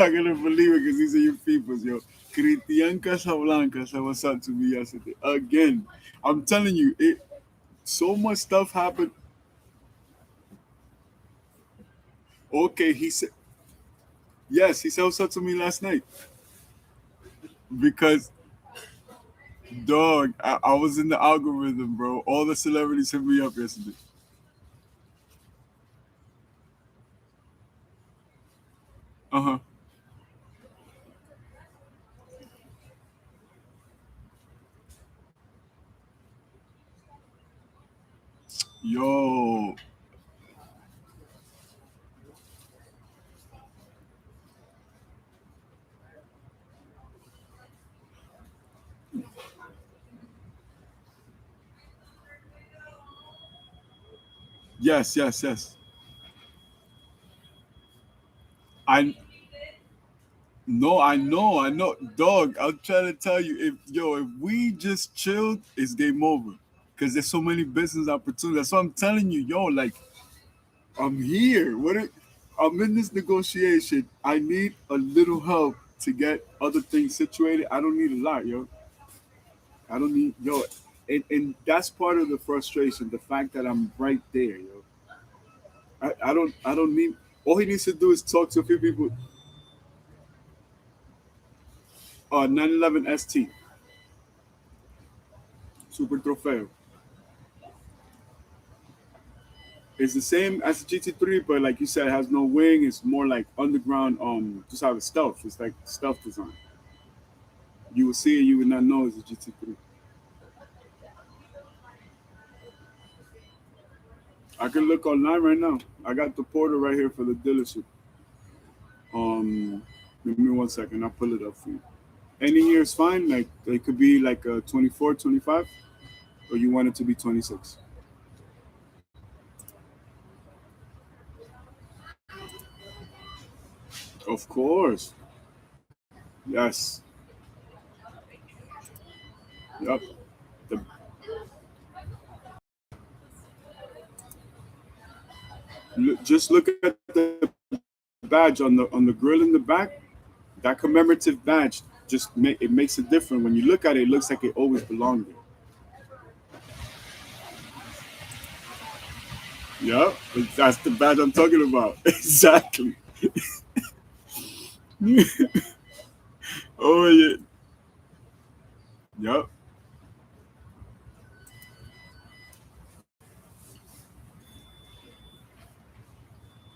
not gonna believe it because these are your peoples, yo. Christian Casablanca said what's up to me yesterday. Again, I'm telling you, it so much stuff happened. Okay, he said yes, he said what's up to me last night. Because dog, I was in the algorithm, bro. All the celebrities hit me up yesterday. Uh-huh. Yo. Yes, yes, yes. I No, I know, dog. I'm trying to tell you, if we just chilled, it's game over. Cause there's so many business opportunities. That's what I'm telling you, yo. Like I'm here. I'm in this negotiation. I need a little help to get other things situated. I don't need a lot, yo. I don't need yo. And that's part of the frustration. The fact that I'm right there, yo. I don't need. All he needs to do is talk to a few people. 911 ST Super Trofeo. It's the same as the GT3, but like you said, it has no wing. It's more like underground. Just have a stealth. It's like stealth design. You will see it, you would not know it's a GT3. I can look online right now. I got the portal right here for the dealership. Um, Give me 1 second. I'll pull it up for you. Any year is fine. Like it could be like a 24, 25, or you want it to be 26. Of course. Yes. Yep. The, just look at the badge on the grill in the back. That commemorative badge it makes it different. When you look at it, it looks like it always belonged there. Yep, that's the badge I'm talking about. Exactly. Oh yeah. Yep.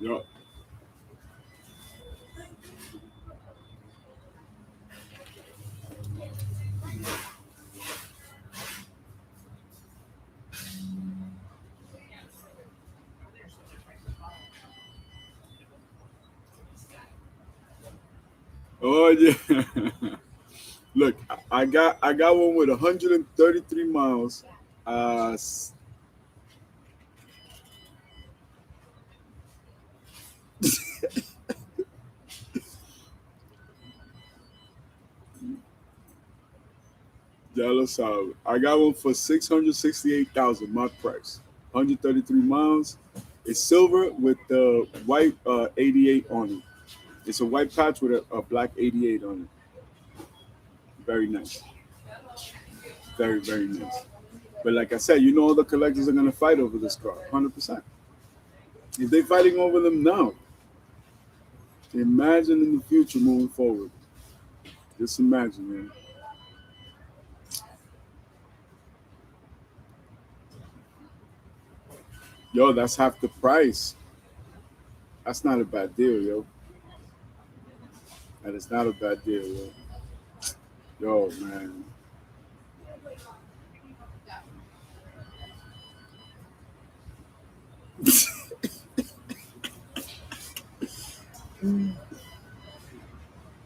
Yep. Oh yeah. Look, I got one with 133 miles. Uh, ya lo sabe. I got one for 668,000. My price. 133 miles. It's silver with the white 88 on it. It's a white patch with a black 88 on it. Very nice. Very, very nice. But like I said, all the collectors are gonna fight over this car, 100%. If they're fighting over them now, imagine in the future moving forward. Just imagine, man. Yo, that's half the price. That's not a bad deal, yo. That is not a bad deal, yo. Yo, man.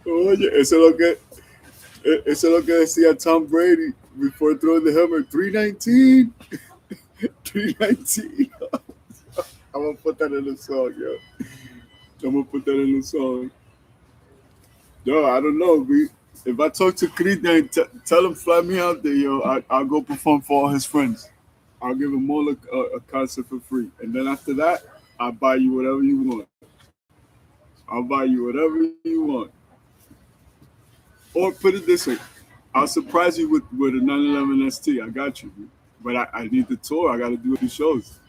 Oye, eso es lo que decía Tom Brady before throwing the helmet. 319. 319. I'm gonna put that in the song, yo. I'm gonna put that in the song. Yo, I don't know. If I talk to Creed, then tell him fly me out there, yo. I'll go perform for all his friends. I'll give them all a concert for free, and then after that, I'll buy you whatever you want. I'll buy you whatever you want. Or put it this way, I'll surprise you with a 911 ST. I got you. But I need the tour. I got to do a few shows.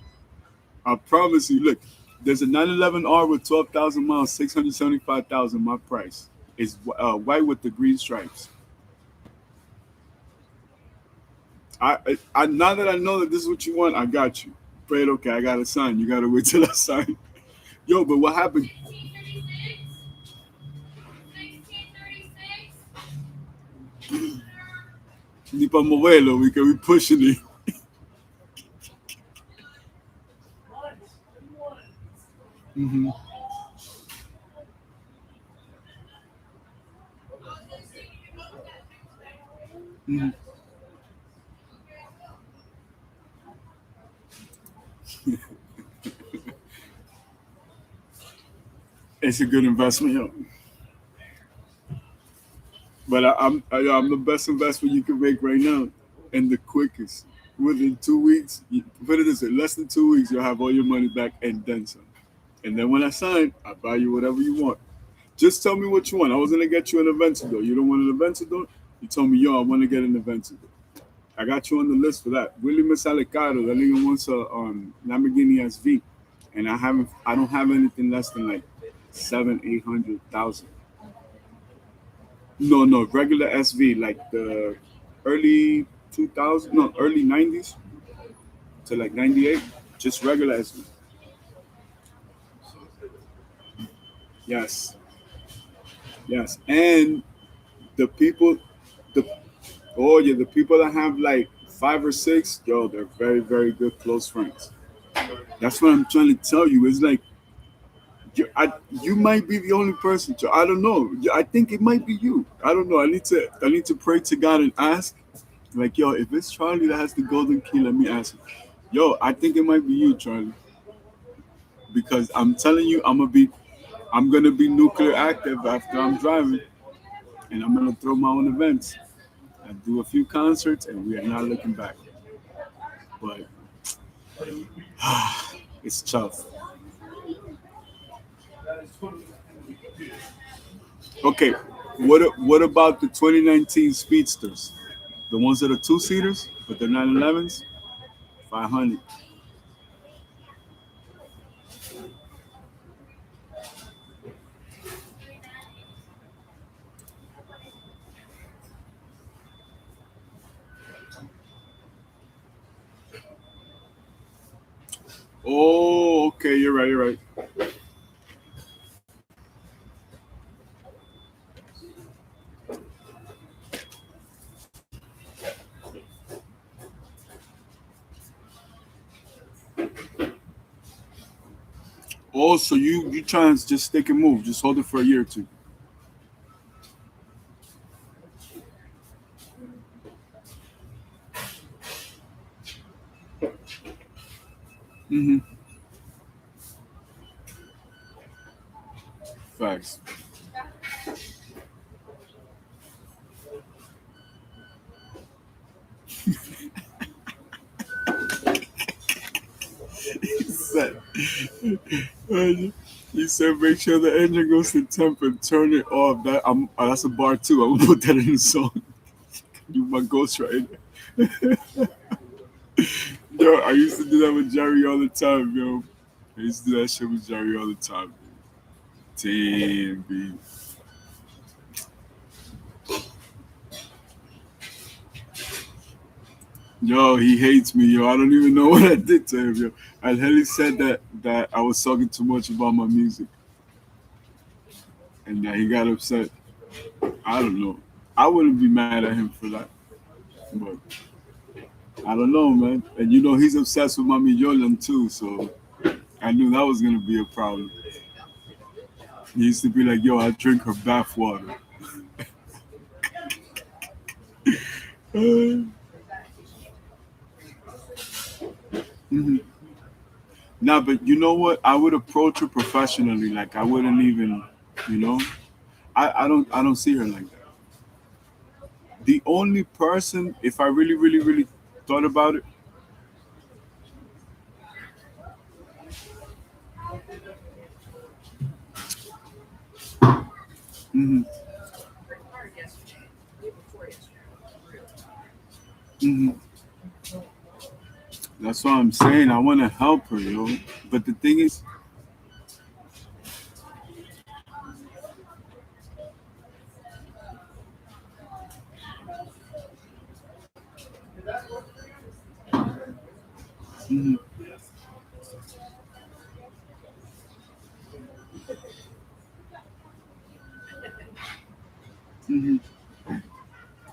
I promise you. Look, there's a 911R with 12,000 miles, 675,000. My price is white with the green stripes. I now that I know that this is what you want, I got you. But okay, I got to sign. You got to wait till I sign. Yo, but what happened? Ni pa moverlo, we can be pushing it. Mm-hmm. Mm-hmm. It's a good investment, yo. But I'm the best investment you can make right now, and the quickest. Within 2 weeks, put it this way: less than 2 weeks, you'll have all your money back and then some. And then when I sign, I buy you whatever you want. Just tell me what you want. I was gonna get you an Aventador. You don't want an Aventador? You told me, yo, I want to get an Aventador. I got you on the list for that. Willie me sale caro. That nigga wants a Lamborghini SV, and I don't have anything less than like 700, 800,000. No, no, regular SV, like the early 2000, no, early 90s to like 98, just regular SV. Yes, yes, and the people, the oh yeah, the people that have like five or six, yo, they're very, very good close friends. That's what I'm trying to tell you. It's like you might be the only person. I don't know. I think it might be you. I don't know. I need to pray to God and ask. Like, yo, if it's Charlie that has the golden key, let me ask him. Yo, I think it might be you, Charlie, because I'm telling you, I'm gonna be nuclear active after I'm driving, and I'm gonna throw my own events and do a few concerts, and we are not looking back. But it's tough. Okay, what about the 2019 Speedsters? The ones that are two seaters, but they're 911s, 500. Oh, okay, you're right, you're right. Oh, so you try and just stick and move, just hold it for a year or two. Mm-hmm. Facts. He said, he said, make sure the engine goes to temp and turn it off. That's a bar too. I'm gonna put that in the song. You my ghost right. Yo, I used to do that with Jerry all the time, yo. I used to do that shit with Jerry all the time. Damn, B. Yo, he hates me, yo. I don't even know what I did to him, yo. I he said that I was talking too much about my music, and that he got upset. I don't know. I wouldn't be mad at him for that, but I don't know, man. And you know, he's obsessed with Mami Yolam too, so I knew that was gonna be a problem. He used to be like, "Yo, I drink her bath water." Mhm. Nah, but you know what? I would approach her professionally. Like I wouldn't even, you know, I don't see her like that. The only person, if I really, really, really thought about it, Hmm. Hmm. That's what I'm saying. I want to help her, yo. But the thing is, hmm, hmm,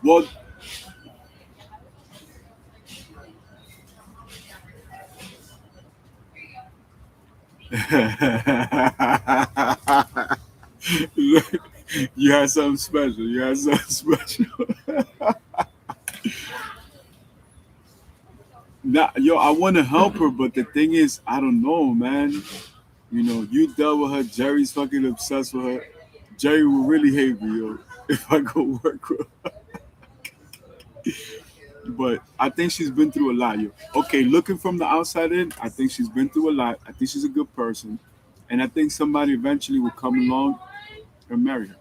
well, you had something special. You had something special. Nah, yo, I want to help her, but the thing is, I don't know, man. You know, you dealt with her. Jerry's fucking obsessed with her. Jerry will really hate me, yo, if I go work with her. But I think she's been through a lot, yo. Okay, looking from the outside in, I think she's been through a lot. I think she's a good person, and I think somebody eventually will come along and marry her.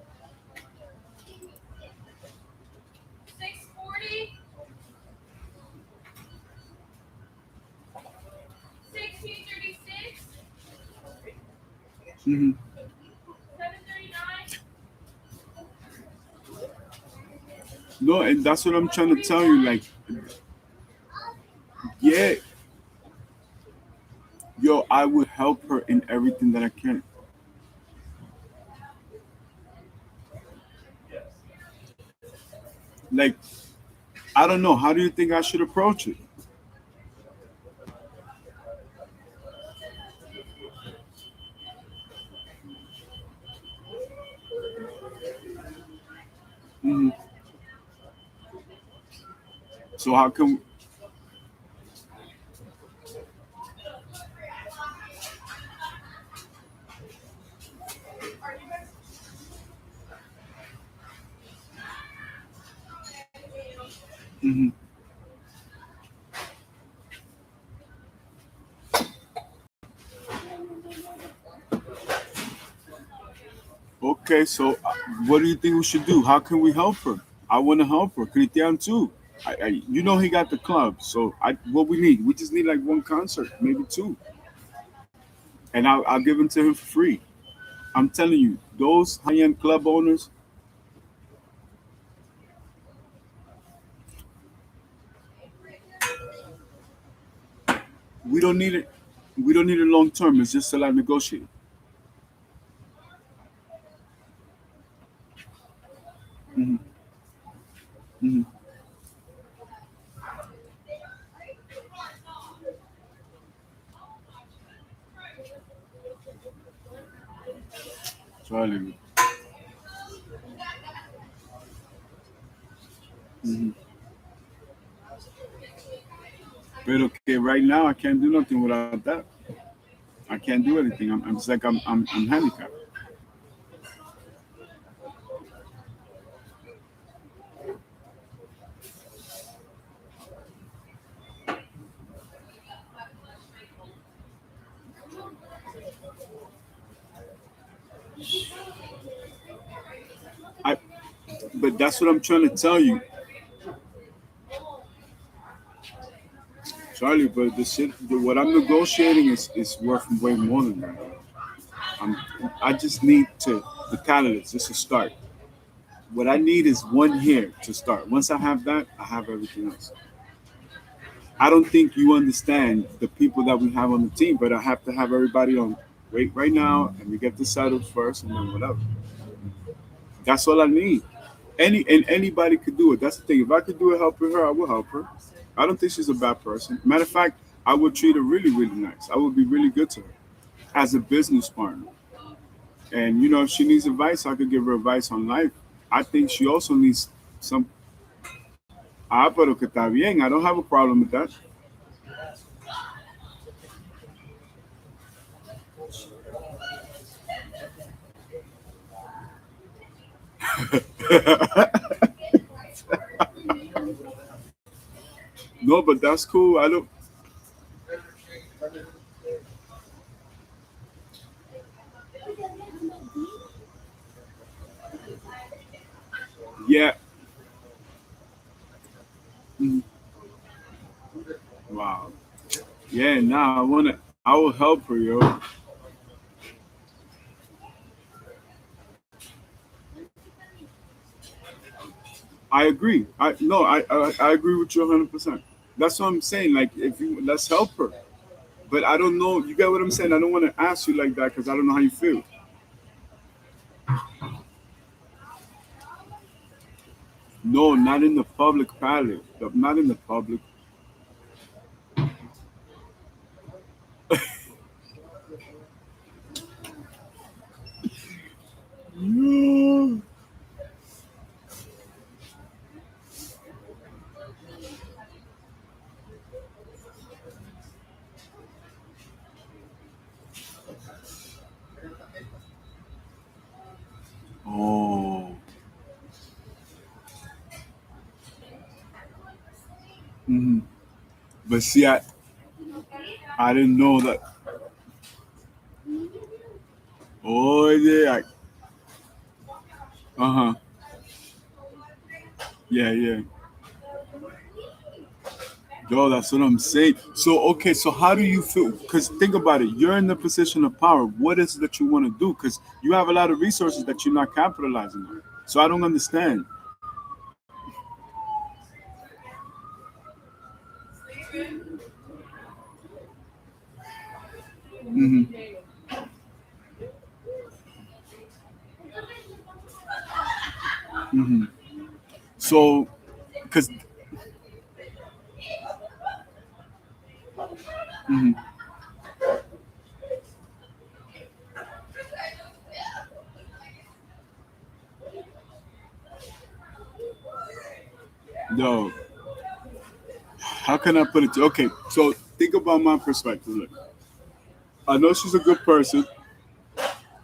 Hmm. No, and that's what I'm trying to tell you. Like, yeah, yo, I would help her in everything that I can. Like, I don't know. How do you think I should approach it? Hmm. So how can? Mhm. Okay, so what do you think we should do? How can we help her? I want to help her. Christian too. You know, he got the club. So what we need? We just need like one concert, maybe two, and I'll give them to him for free. I'm telling you, those high-end club owners, we don't need it. We don't need it long term. It's just to like negotiate. Hmm. Hmm. Charlie. Hmm. But okay, right now I can't do nothing without that. I can't do anything. I'm it's like I'm handicapped. I but that's what I'm trying to tell you, Charlie. But what I'm negotiating is worth way more than that. I'm, I just need the catalyst, just to start. What I need is one here to start. Once I have that, I have everything else. I don't think you understand the people that we have on the team, but I have to have everybody on wait right now, and we get this settled first, and then whatever. That's all I need. Anybody could do it. That's the thing. If I could do it helping her, I will help her. I don't think she's a bad person. Matter of fact, I would treat her really, really nice. I would be really good to her as a business partner. And you know, if she needs advice, I could give her advice on life. I think she also needs some. Ah, pero que está bien. I don't have a problem with that. No, but that's cool. I don't. Yeah. Mhm. Wow. Yeah. Now I will help her, yo. I agree. I agree with you 100%. That's what I'm saying. Like, if you let's help her. But I don't know. You get what I'm saying? I don't want to ask you like that because I don't know how you feel. No, not in the public palette. Not in the public. No. Oh. Hmm. But see, I didn't know that. Oh yeah. Uh huh. Yeah, yeah. Yo, that's what I'm saying. So okay, so how do you feel? Because think about it. You're in the position of power. What is it that you want to do? Because you have a lot of resources that you're not capitalizing on. So I don't understand. Hmm. Hmm. So, because hmm yo, how can I put it? Okay, so think about my perspective. Look, I know she's a good person.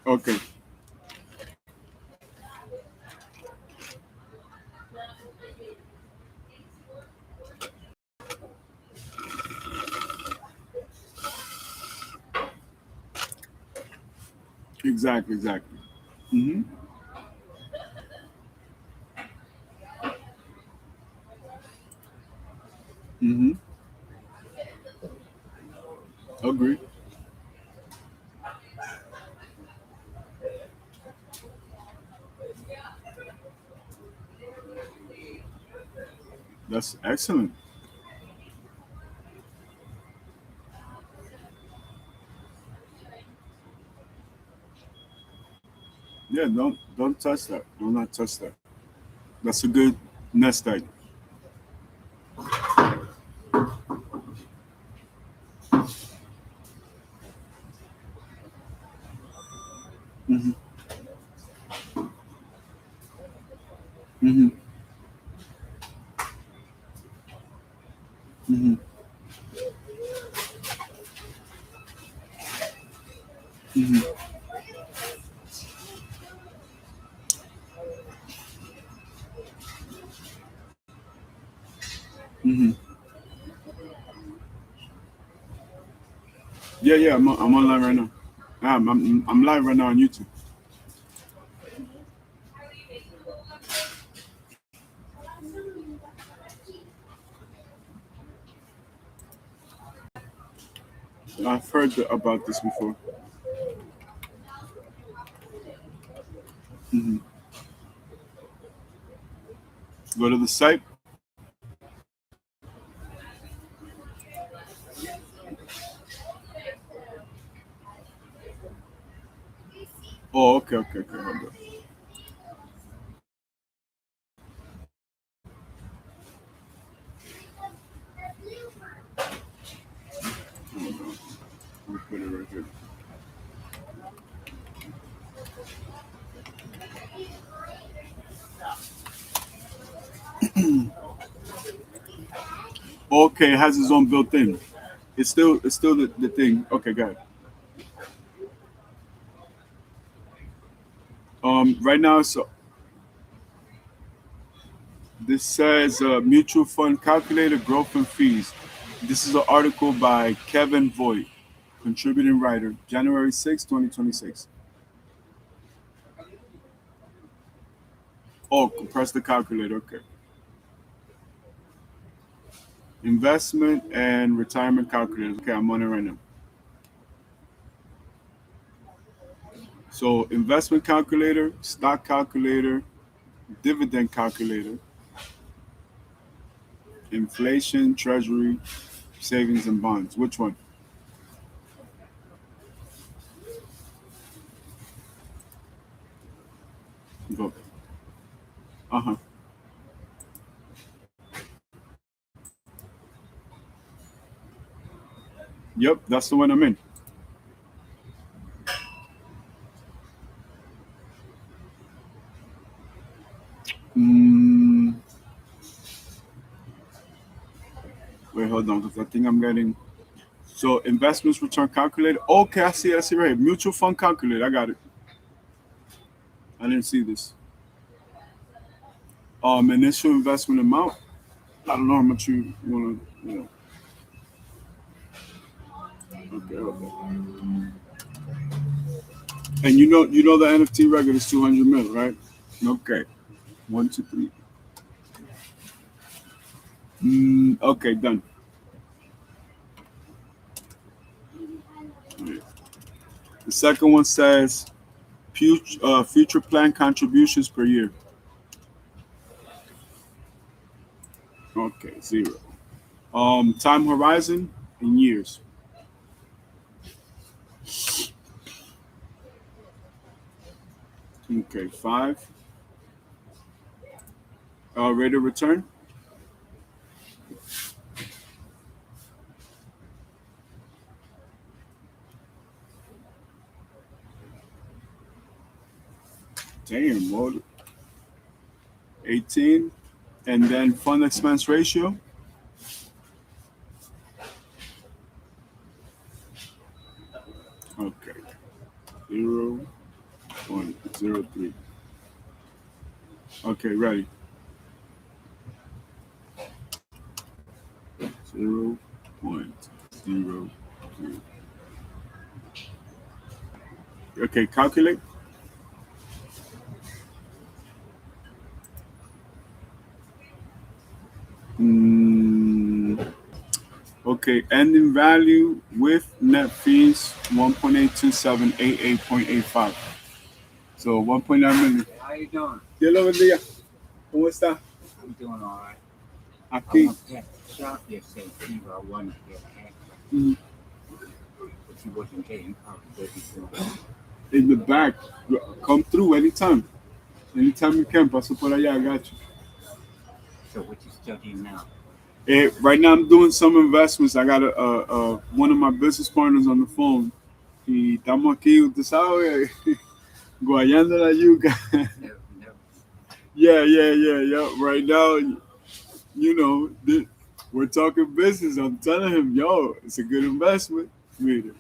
Okay, exactly, exactly. Hmm. Hmm. Agree. That's excellent. Yeah, don't touch that. Do not touch that. That's a good nest egg. Hmm. Hmm. Hmm. Hmm. Hmm. Yeah, yeah. I'm online right now. I'm live right now on YouTube. I've heard about this before. Hmm. Go to the site. Oh, okay, okay, okay. Hold on. Hold on. Let me put it right here. Okay, it has its own built-in. It's still the thing. Okay, got it. Right now, so this says mutual fund calculator growth and fees. This is an article by Kevin Voigt, contributing writer, January 6, 2026. Oh, press the calculator. Okay. Investment and retirement calculators. Okay, I'm on it right now. So investment calculator, stock calculator, dividend calculator, inflation, treasury, savings and bonds. Which one? Go. Uh-huh. Yep, that's the one I'm in. Mm, wait, hold on, because I think I'm getting. So investments return calculator. Okay, I see right here. Mutual fund calculator. I got it. I didn't see this. Initial investment amount. I don't know how much you want to. Okay, okay. And you know the NFT record is 200 mil, right? Okay. One, two, three. Okay, done. The second one says future plan contributions per year. Okay, zero. Time horizon in years. Okay, five. Rate of return. Damn, well, 18. And then fund expense ratio. Okay, 0.03. Okay, ready. 0.03. Okay, calculate. Mm, okay, ending value with net fees 1.82788.85. So 1.9 million. How you doing? Dios lo bendiga. ¿Cómo está? I'm doing all right. I Aquí. went past the shop yesterday, Fever. I wanted to get a haircut, Mhm. but she wasn't getting probably busy doing In the back. Come through anytime. Anytime you can. Paso por allá. I got you. So what you studying now? Right now, I'm doing some investments. I got one of my business partners on the phone. Y estamos aquí, usted sabe, guayando la yuca. Never. Yeah. Right now, we're talking business. I'm telling him, yo, it's a good investment. Mira,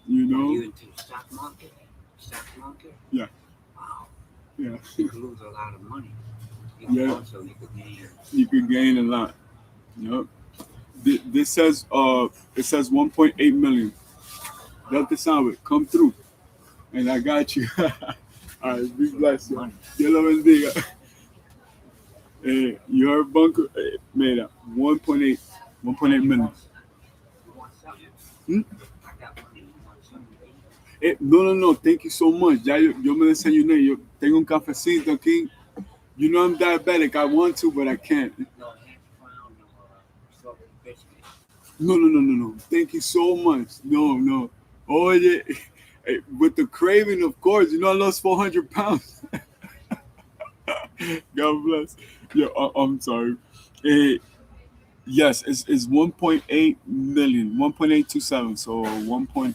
you Are know? you into the stock market? Stock market? Yeah. Wow. Yeah. You could lose a lot of money. Yeah. Also, you could gain. You could gain a lot. Yep. This says it says 1.8 million. Delta Sound, come through. And I got you. All right, be blessed. Yo. Dios lo bendiga. You heard Bunker? Made up 1.8, 1.8 million. Hmm? No. Thank you so much. Ya yo me desayuné. Yo tengo un cafecito aquí. You know I'm diabetic. I want to, but I can't. No. Thank you so much. No. Oye, with the craving, of course. You know I lost 400 pounds. God bless. Yeah, I'm sorry. Eh, yes, it's 1.8 million, 1.827. So 1.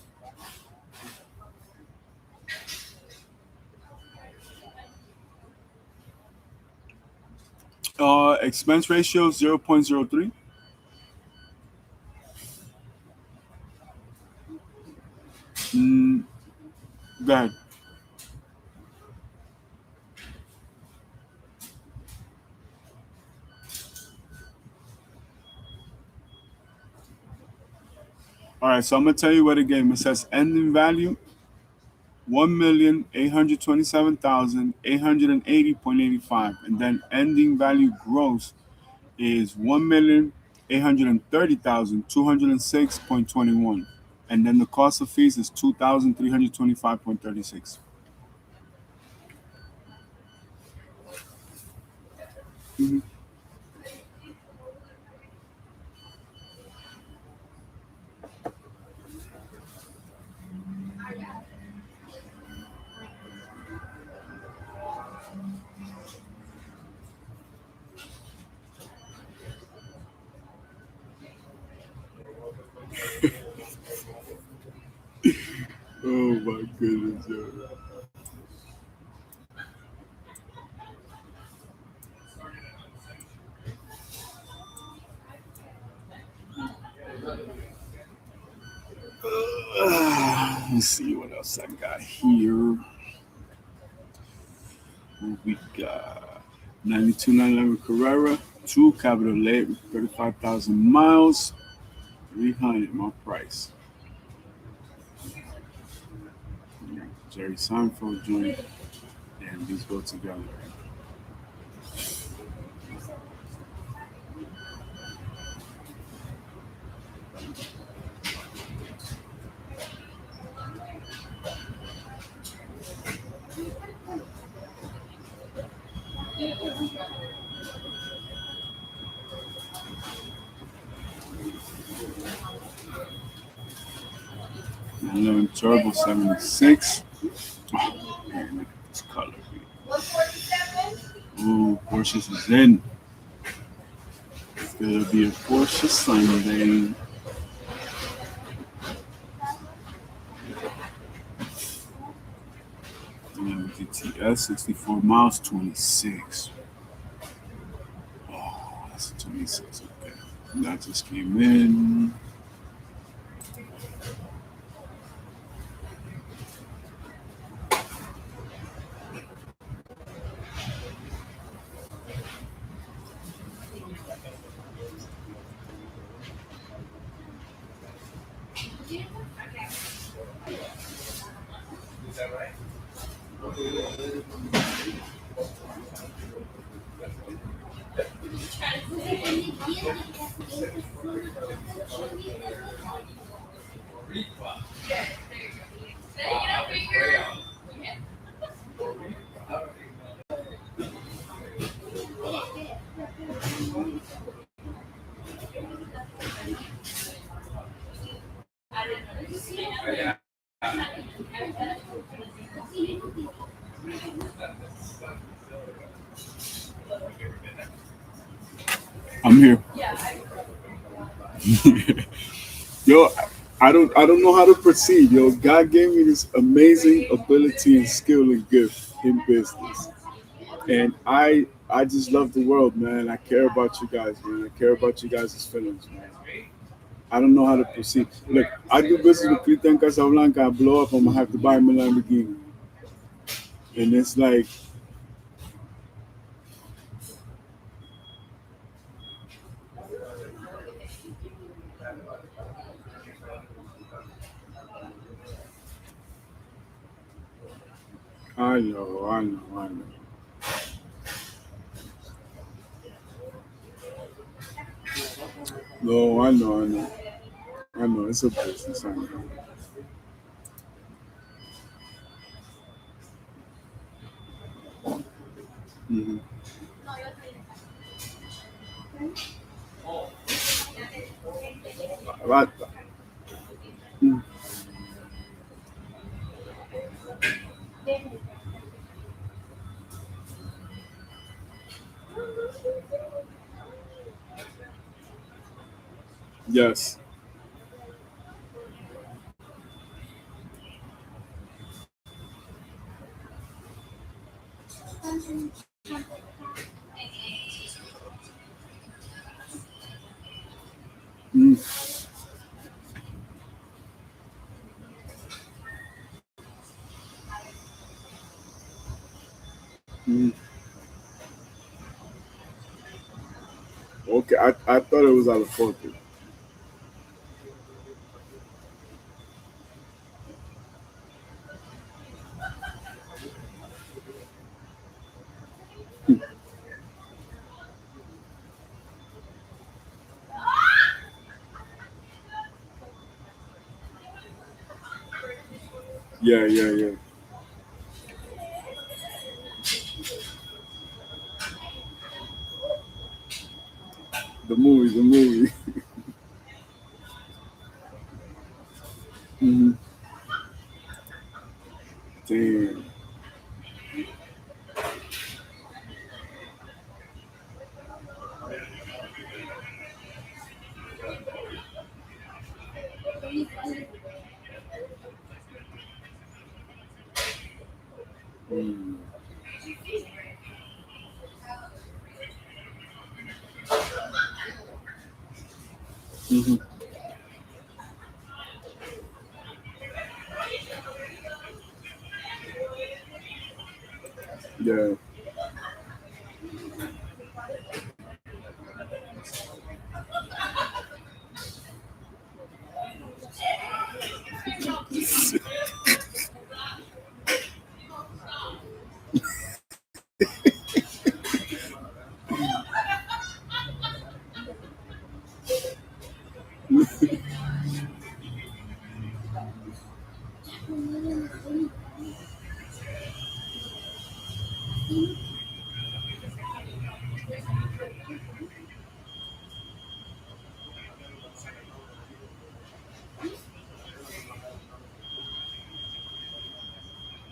Expense ratio 0.03. Mm, go ahead. All right, so I'm gonna tell you what it gave me. It says ending value 1,827,880.85, and then ending value gross is 1,830,206.21, and then the cost of fees is 2,325.36. Mm-hmm. Oh my goodness, yo. Let's see what else I got here. What we got? 92 Carrera, 2 Cabriolet with 35,000 miles, 300 my price. Jerry Seinfeld joint, and these go together. 11 Turbo 76. Oh, man, look at this color. Ooh, Porsche is in. It's gonna be a Porsche Sunday. GTS 64 miles, 26. Oh, that's a 26. Okay. That just came in. I'm here. Yo, I don't know how to proceed. Yo, God gave me this amazing ability and skill and gift in business. And I just love the world, man. I care about you guys, man. I care about you guys' feelings, man. I don't know how to proceed. Look, I do business with Cristian Casablanca. I blow up, I'm gonna have to buy him a Lamborghini. And it's like, I know. No, I know. It's a business. I know. Mm-hmm. Right. Mm. Yes. Mm. Mm. Okay, I thought it was out of focus. Yeah, yeah, yeah. The movie, the movie. Hmm. Damn. Mm. Hmm. Yeah.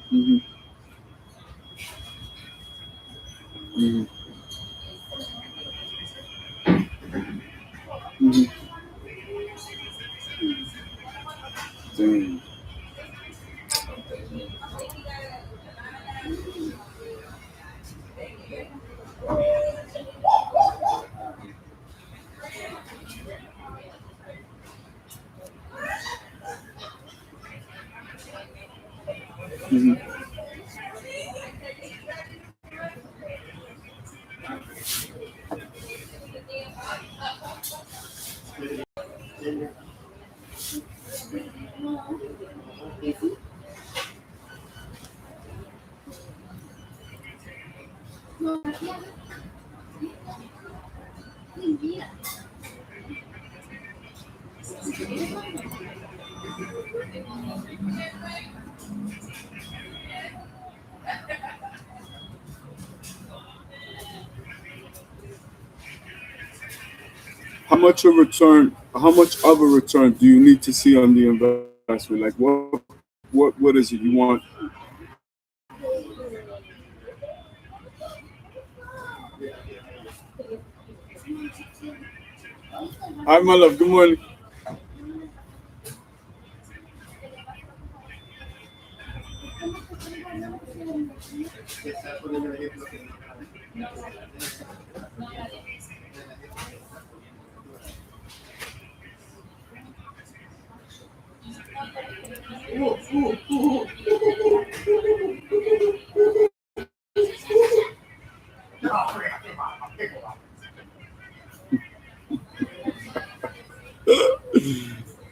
Hmm. Hmm. Hmm. Damn. Hmm. How much a return? How much of a return do you need to see on the investment? Like what is it you want? Hi, my love. Good morning.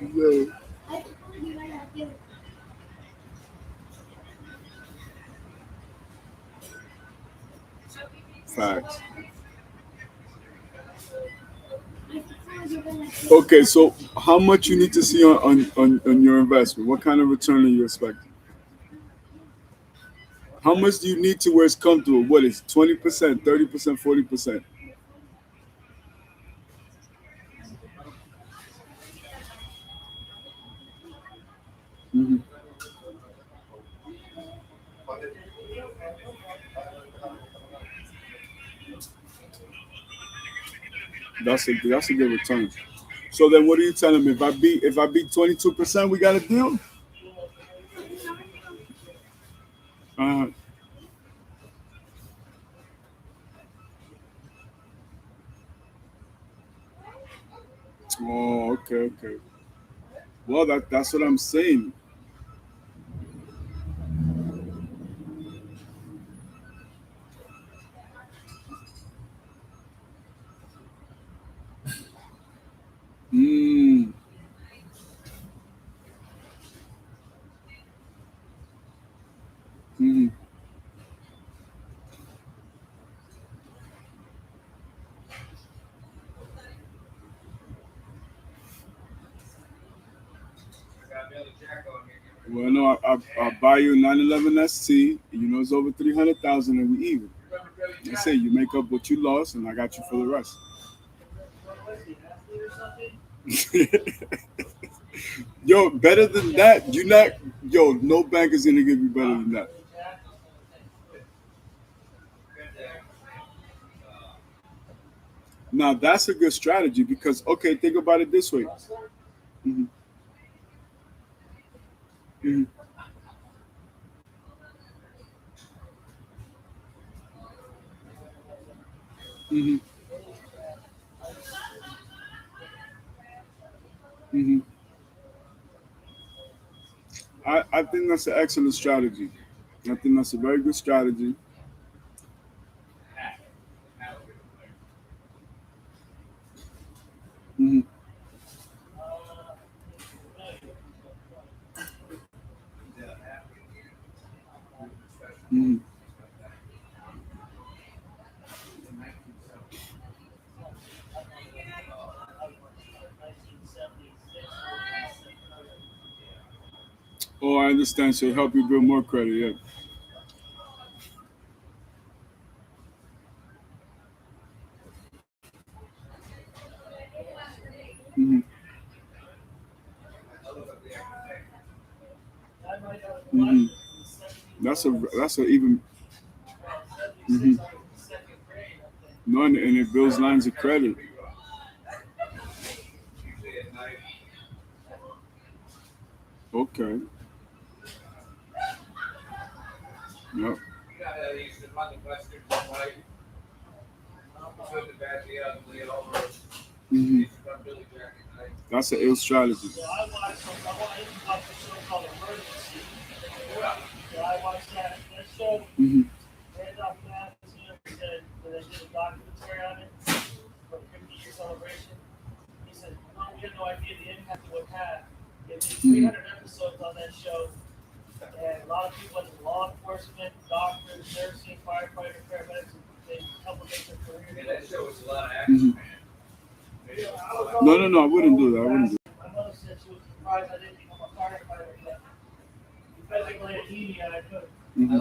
Yeah. Facts. Okay, so how much you need to see on your investment? What kind of return are you expecting? How much do you need to where it's comfortable? What is 20%, 30%, 40%? Hmm. That's a good return. So then, what are you telling me? If I beat 22%, we got a deal. Uh, oh, okay, okay. Well, that's what I'm saying. Mm, mm, Well, no, I buy you a 911 ST. You know it's over 300,000, and we even. I say you make up what you lost, and I got you for the rest. Yo, better than that, you not. Yo, no bank is gonna give you better than that. Now that's a good strategy because okay, think about it this way. Hmm. Hmm. Hmm. Hmm. I think that's an excellent strategy. I think that's a very good strategy. Hmm. Hmm. Oh, I understand. So help you build more credit. Yeah. Hmm. Hmm. That's a even. Hmm. No, and it builds lines of credit. Okay. Yep. Hmm. That's an ill strategy. Hmm. Hmm. Hmm. No, no, no. I wouldn't do that. I wouldn't do. Hmm.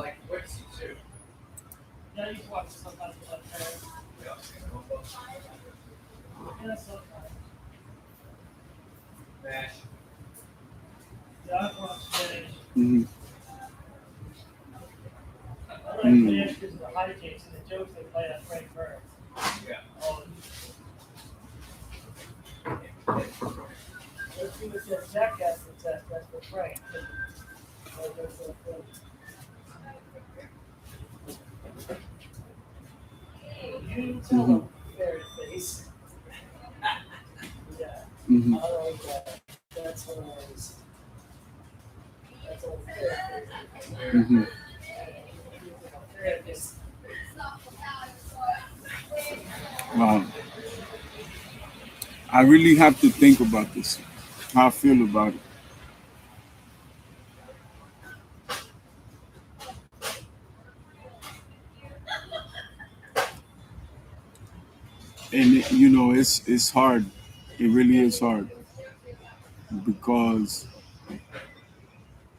Hmm. Hmm. Hmm. Hmm. Hmm. Wow. I really have to think about this. How I feel about it. And it's hard. It really is hard because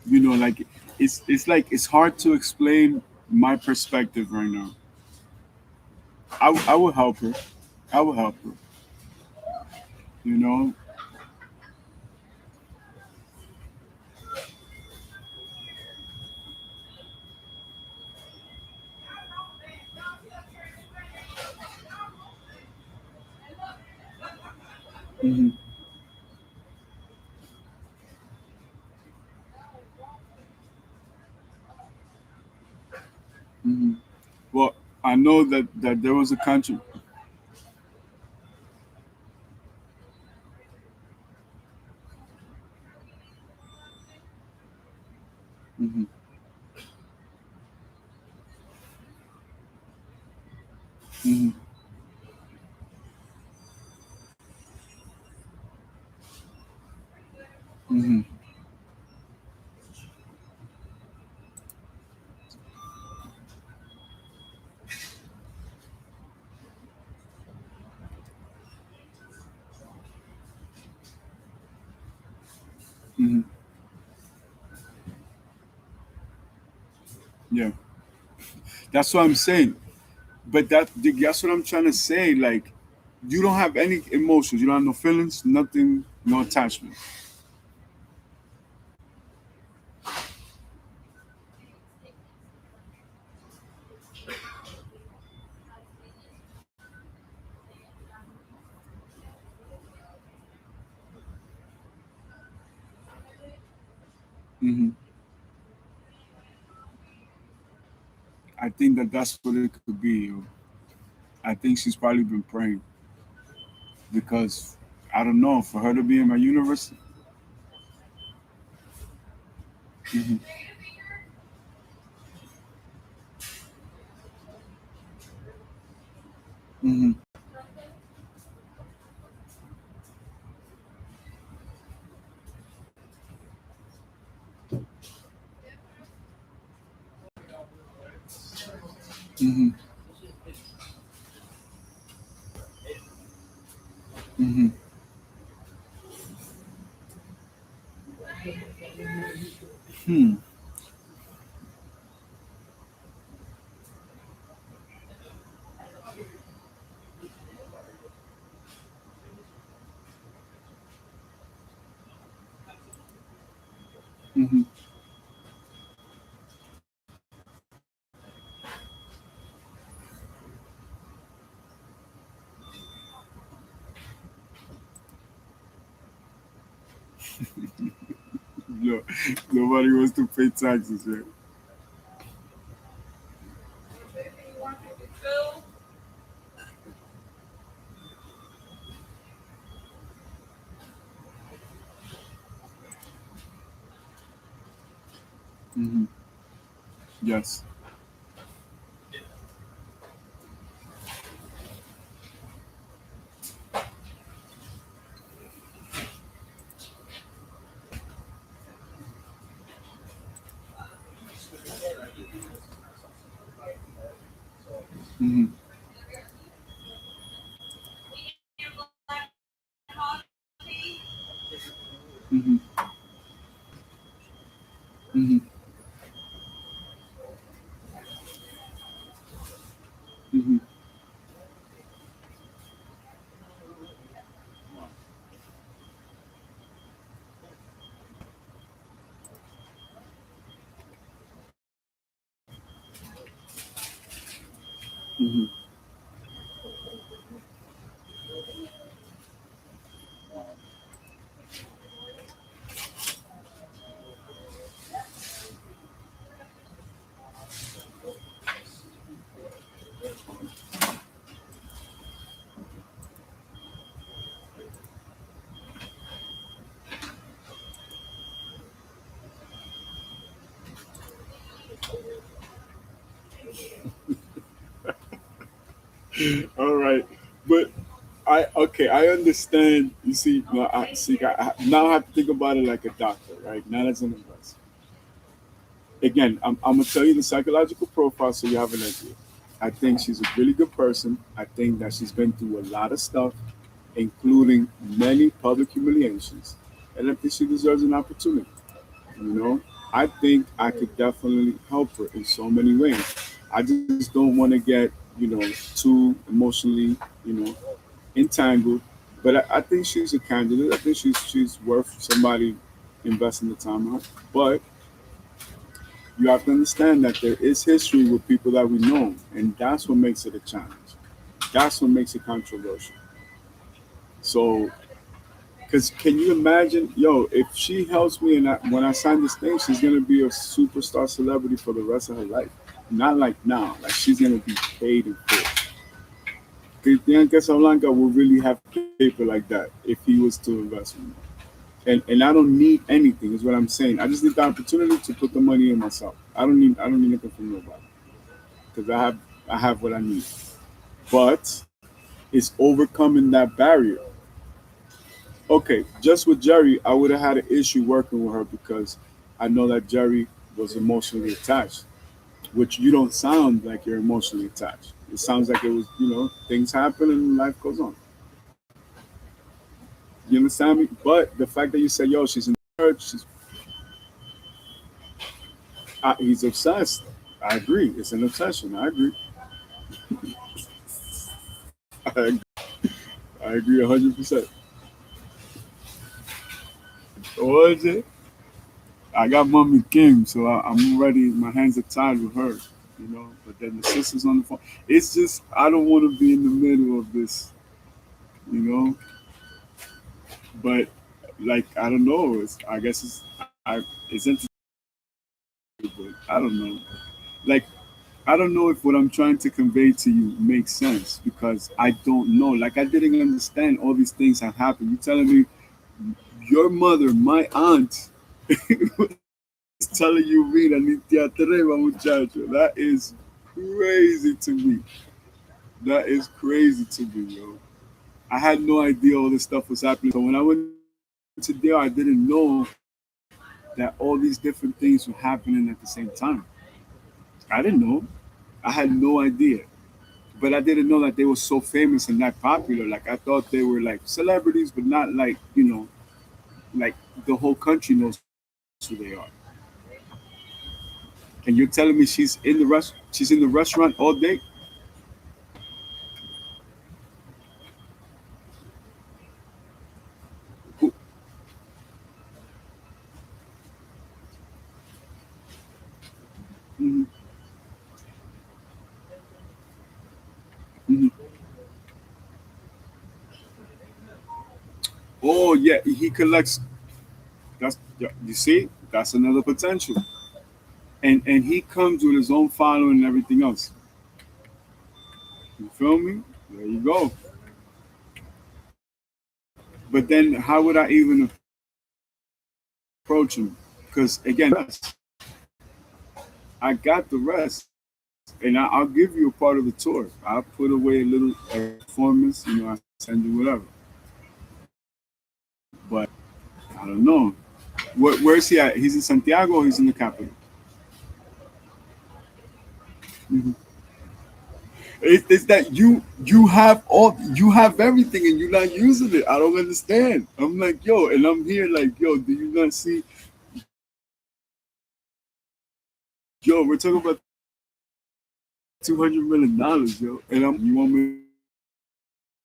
like it's like it's hard to explain my perspective right now. I will help her. I will help her. You know. Hmm. Hmm. Well, I know that there was a country. Hmm. Hmm. Hmm. Hmm. Yeah, that's what I'm saying. But that's what I'm trying to say. Like, you don't have any emotions. You don't have no feelings, nothing, no attachment. Hmm. I think that that's what it could be. Yo. I think she's probably been praying because I don't know, for her to be in my universe. Hmm. Hmm. Hmm. Hmm. Hmm. Hmm. No, nobody wants to pay taxes, right? Hmm. Yes. Hmm. Hmm. Hmm. Hmm. Hmm. All right, but I okay. I understand. You see, no, I see. Now I have to think about it like a doctor, right? Not as an investor. Again, I'm gonna tell you the psychological profile so you have an idea. I think she's a really good person. I think that she's been through a lot of stuff, including many public humiliations, and I think she deserves an opportunity. You know, I think I could definitely help her in so many ways. I just don't want to get, too emotionally, you know, entangled. But I think she's a candidate. I think she's worth somebody investing the time on. But you have to understand that there is history with people that we know, and that's what makes it a challenge. That's what makes it controversial. So, because can you imagine, yo, if she helps me and when I sign this thing, she's gonna be a superstar celebrity for the rest of her life. Not like now, like she's gonna be paid in full. Cristian Casablanca will really have paper like that if he was to invest in me. And I don't need anything, is what I'm saying. I just need the opportunity to put the money in myself. I don't need anything from nobody because I have what I need. But it's overcoming that barrier. Okay, just with Jerry, I would have had an issue working with her because I know that Jerry was emotionally attached, which you don't sound like you're emotionally attached. It sounds like it was, things happen and life goes on. You understand me? But the fact that you said, yo, she's in church, he's obsessed. I agree. It's an obsession. I agree. I agree. I agree 100%. What is it? I got Mommy Kim, so I'm already. My hands are tied with her, you know. But then the sisters on the phone. It's just I don't want to be in the middle of this, you know. But like I don't know. I guess it's entertaining, but I don't know. Like I don't know if what I'm trying to convey to you makes sense because I don't know. Like I didn't understand all these things have happened. You telling me your mother, my aunt, was telling you, "Mira, ni te atreva, muchacho." That is crazy to me. That is crazy to me, yo. I had no idea all this stuff was happening. So when I went to there, I didn't know that all these different things were happening at the same time. I didn't know. I had no idea. But I didn't know that they were so famous and that popular. Like I thought they were like celebrities, but not like, like the whole country knows who they are. And you're telling me she's in the restaurant all day? Who, mhm, mhm. Oh yeah, he collects. That's yeah, you see, that's another potential. And he comes with his own following and everything else. You feel me? There you go. But then how would I even approach him? Because again, I got the rest, and I'll give you a part of the tour. I'll put away a little performance. I send you whatever. But I don't know. Where's he at? He's in Santiago or he's in the capital? Mhm. It's that you have everything and you're not using it. I don't understand. I'm like, yo, and I'm here like, yo, do you not see? Yo, we're talking about $200 million, yo, and you want me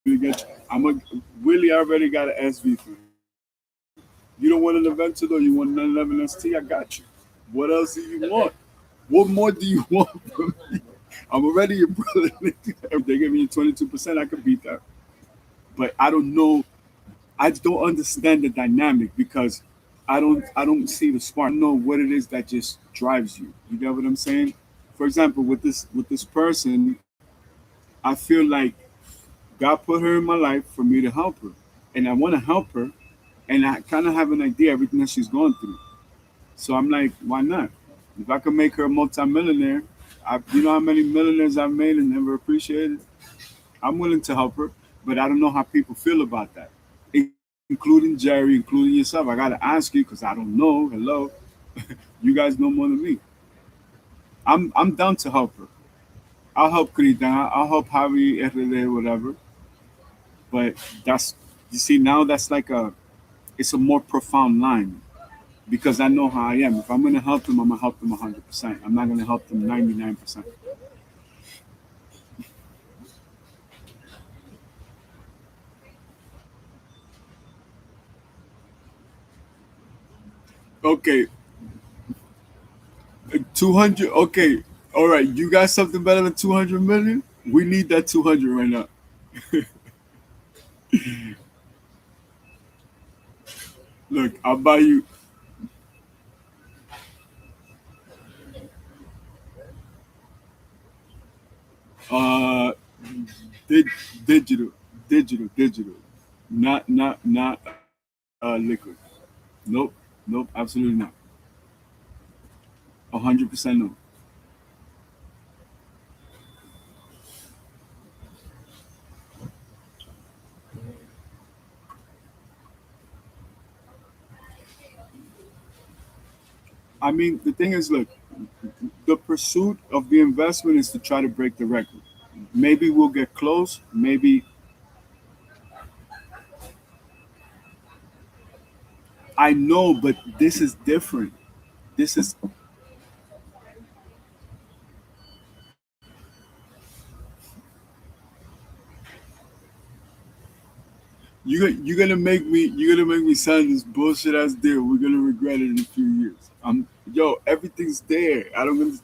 to get you? Willie already got an SV for him. You don't want an Aventador, you want an 11 ST, I got you. What else do you want? What more do you want from me? I'm already your brother. They give me 22%, I could beat that. But I don't know. I just don't understand the dynamic because I don't see the spark. I don't know what it is that just drives you. You get what I'm saying? For example, with this person, I feel like God put her in my life for me to help her, and I want to help her, and I kind of have an idea everything that she's going through. So I'm like, why not? If I can make her a multimillionaire, you know how many millionaires I've made and never appreciated. I'm willing to help her, but I don't know how people feel about that, including Jerry, including yourself. I gotta ask you because I don't know. Hello, you guys know more than me. I'm down to help her. I'll help Krita. I'll help Javi, RD, whatever. But that's you see now that's like it's a more profound line because I know how I am. If I'm gonna help them, I'm gonna help them 100%. I'm not gonna help them 99%. Okay, 200. Okay, all right. You got something better than 200 million? We need that 200 right now. Look, I'll buy you. Uh, di- digital, digital. Not liquid. Nope, nope. Absolutely not. 100% no. I mean, the thing is, look, the pursuit of the investment is to try to break the record. Maybe we'll get close. Maybe I know, but this is different. This is you're gonna make me sign this bullshit ass deal. We're gonna regret it in a few years. Everything's there. I don't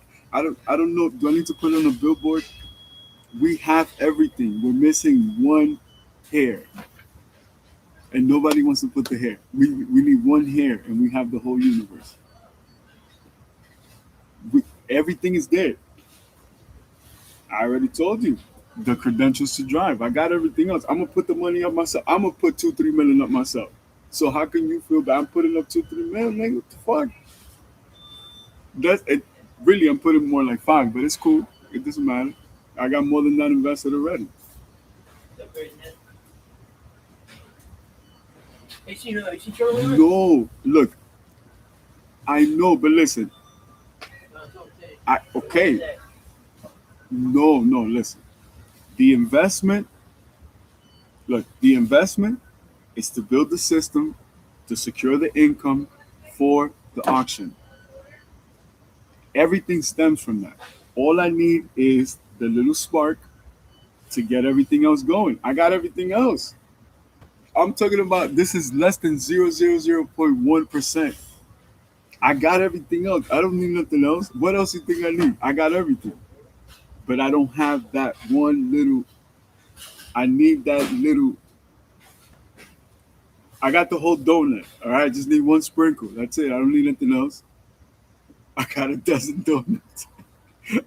know. Do I need to put it on a billboard? We have everything. We're missing one hair, and nobody wants to put the hair. We need one hair, and we have the whole universe. Everything is there. I already told you the credentials to drive. I got everything else. I'm gonna put the money up myself. I'm gonna put 2-3 million up myself. So how can you feel bad? I'm putting up 2-3 million, nigga. What the fuck? That's it. Really, I'm putting more like 5, but it's cool. It doesn't matter. I got more than that invested already. No, look, I know, but listen, okay, no, listen. The investment, look, the investment is to build the system to secure the income for the auction. Everything stems from that. All I need is the little spark to get everything else going. I got everything else. I'm talking about this is less than 0.1%. I got everything else. I don't need nothing else. What else you think I need? I got everything. But I don't have that one little, I need that little, I got the whole donut. All right. I just need one sprinkle. That's it. I don't need anything else. I got a dozen donuts.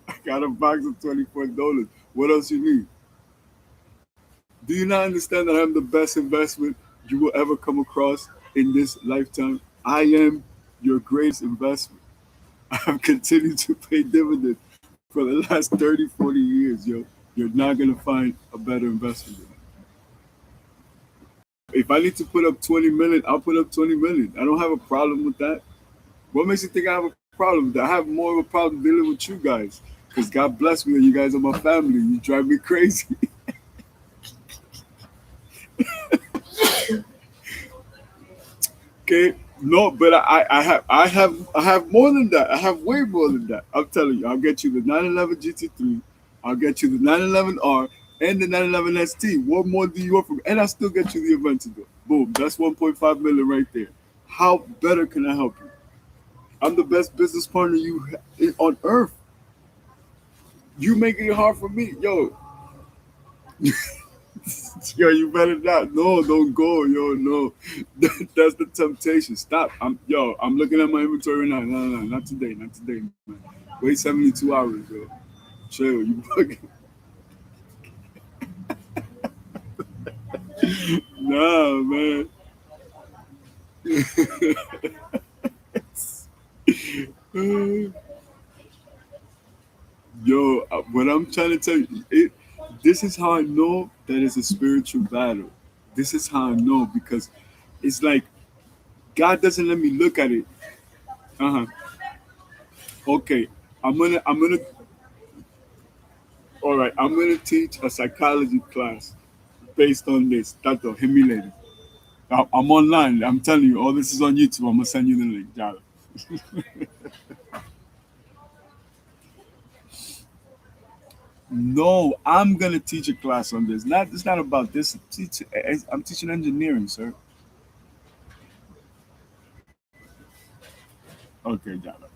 I got a box of 24 dollars. What else you need? Do you not understand that I'm the best investment you will ever come across in this lifetime? I am your greatest investment. I have continued to pay dividends for the last 30, 40 years, yo. You're not going to find a better investment than that. If I need to put up 20 million, I'll put up 20 million. I don't have a problem with that. What makes you think I have a problem? I have more of a problem dealing with you guys. Because God bless me and you guys are my family. You drive me crazy. Okay. No, but I have more than that. I have way more than that. I'm telling you, I'll get you the 911 GT3, I'll get you the 911R and the 911 ST. What more do you want from me? And I still get you the Aventador. Boom, that's 1.5 million right there. How better can I help you? I'm the best business partner on earth. You making it hard for me, yo. Yo, you better not. No, don't go, yo. No, that's the temptation. Stop. I'm looking at my inventory now. No, not today, not today, man. Wait 72 hours, yo. Chill. You fucking nah, man. Yo, what I'm trying to tell you, this is how I know that it's a spiritual battle. This is how I know because it's like God doesn't let me look at it. Uh huh. Okay, I'm gonna. All right, I'm gonna teach a psychology class based on this. Tato, hit me later. I'm online. I'm telling you, all this is on YouTube. I'm gonna send you the link. Yeah. No, I'm gonna teach a class on this. Not it's not about this. I'm teaching engineering, sir. Okay, got it.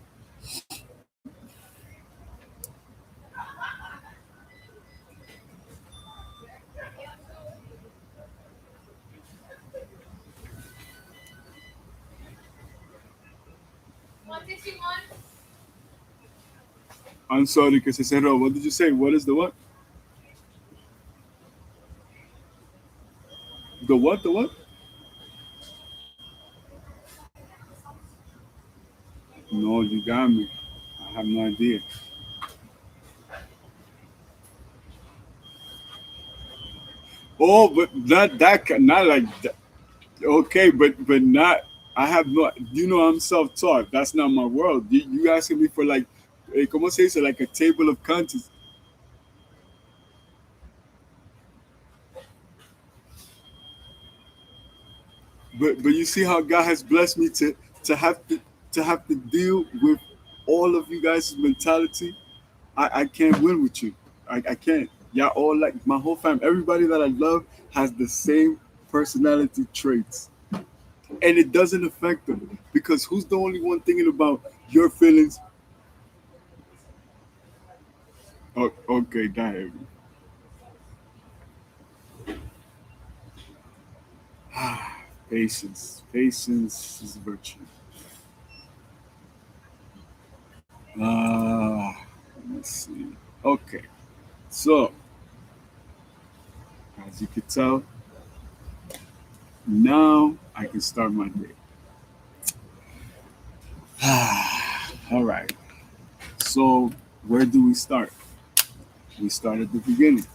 I'm sorry, because I said, oh, what did you say? What is the what? The what? The what? No, you got me. I have no idea. Oh, but not like that. Okay, but not. I have no. You know, I'm self-taught. That's not my world. You asking me for like, como se dice, like a table of contents. But you see how God has blessed me to have to deal with all of you guys' mentality. I can't win with you. I can't. Y'all all like my whole family. Everybody that I love has the same personality traits, and it doesn't affect them because who's the only one thinking about your feelings? Oh, okay, that patience. Patience is a virtue. Let's see. Okay, so as you can tell, now I can start my day. All right. So where do we start? We start at the beginning.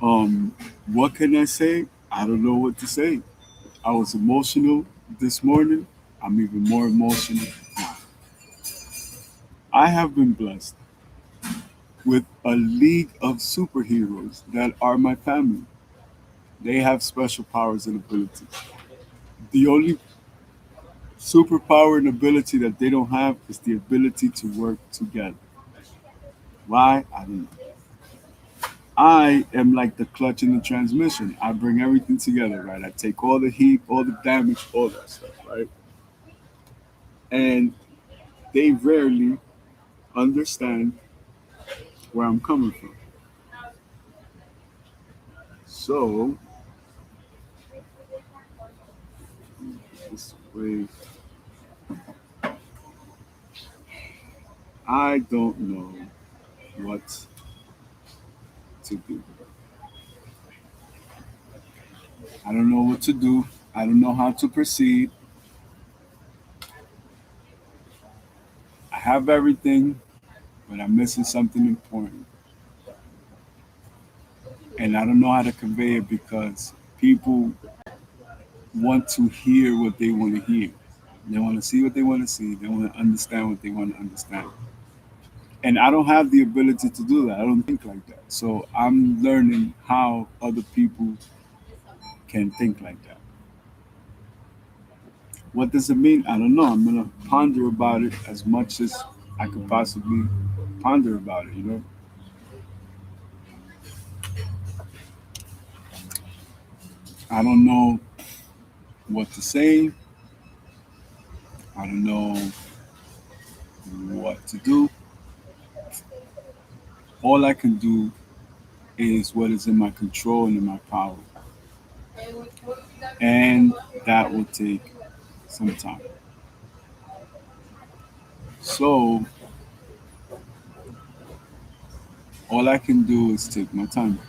Um, what can I say? I don't know what to say. I was emotional this morning. I'm even more emotional now. I have been blessed with a league of superheroes that are my family. They have special powers and abilities. The only superpower and ability that they don't have is the ability to work together. Why? I don't know. I am like the clutch in the transmission. I bring everything together, right? I take all the heat, all the damage, all that stuff, right? And they rarely understand where I'm coming from. So, this way, I don't know what to do. I don't know what to do. I don't know how to proceed. I have everything, but I'm missing something important. And I don't know how to convey it because people want to hear what they want to hear. They want to see what they want to see. They want to understand what they want to understand. And I don't have the ability to do that. I don't think like that. So I'm learning how other people can think like that. What does it mean? I don't know. I'm going to ponder about it as much as I could possibly ponder about it, you know? I don't know what to say. I don't know what to do. All I can do is what is in my control and in my power. And that will take some time. So all I can do is take my time.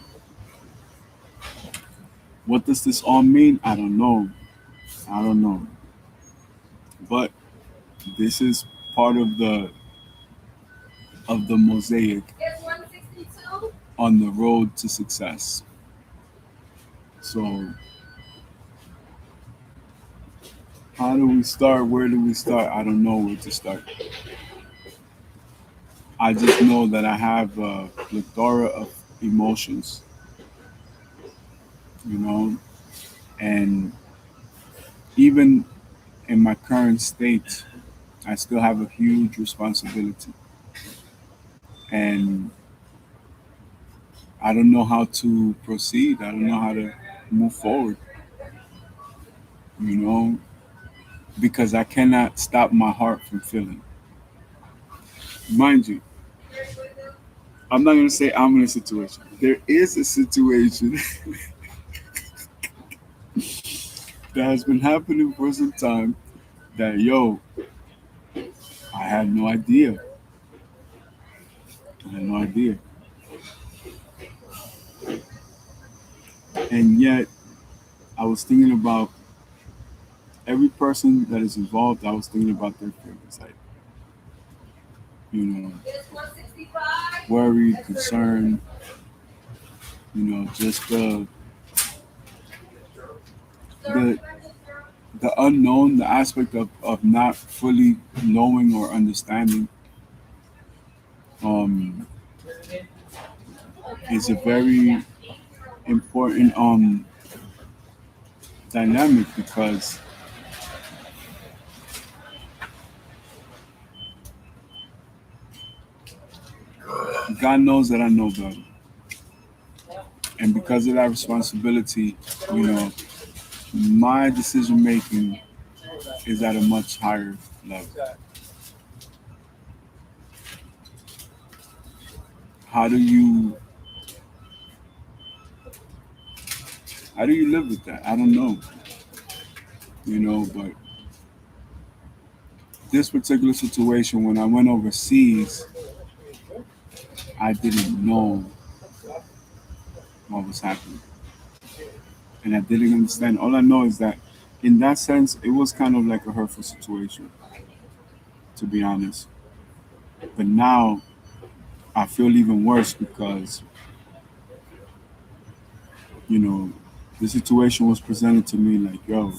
What does this all mean? I don't know. I don't know. But this is part of the mosaic on the road to success. So how do we start? Where do we start? I don't know where to start. I just know that I have a plethora of emotions, you know, and even in my current state, I still have a huge responsibility. And I don't know how to proceed. I don't know how to move forward, you know, because I cannot stop my heart from feeling. Mind you, I'm not going to say I'm in a situation. There is a situation that has been happening for some time that, yo, I had no idea. I had no idea. And yet, I was thinking about every person that is involved. I was thinking about their feelings, like, you know, worried, concerned, you know, just the the unknown, the aspect of not fully knowing or understanding, um, is a very important dynamic because God knows that I know better. And because of that responsibility, you know, my decision making is at a much higher level. How do you how do you live with that? I don't know, but this particular situation when I went overseas, I didn't know what was happening. And I didn't understand. All I know is that in that sense it was kind of like a hurtful situation, to be honest. But now I feel even worse because, you know, the situation was presented to me like, yo,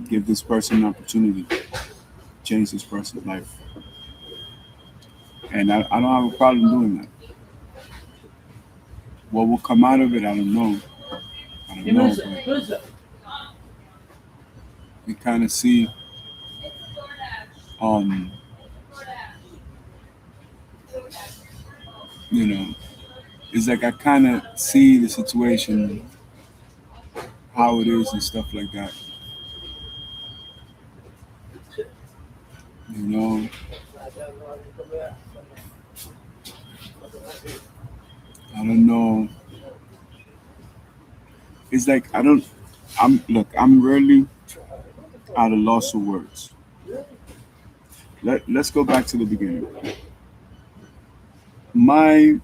give this person an opportunity, change this person's life. And I don't have a problem doing that. What will come out of it, I don't know. I don't know, but we kind of see, um, you know, it's like I kind of see the situation, how it is, and stuff like that. You know, I don't know. It's like I don't. I'm really at a loss of words. Let's go back to the beginning. My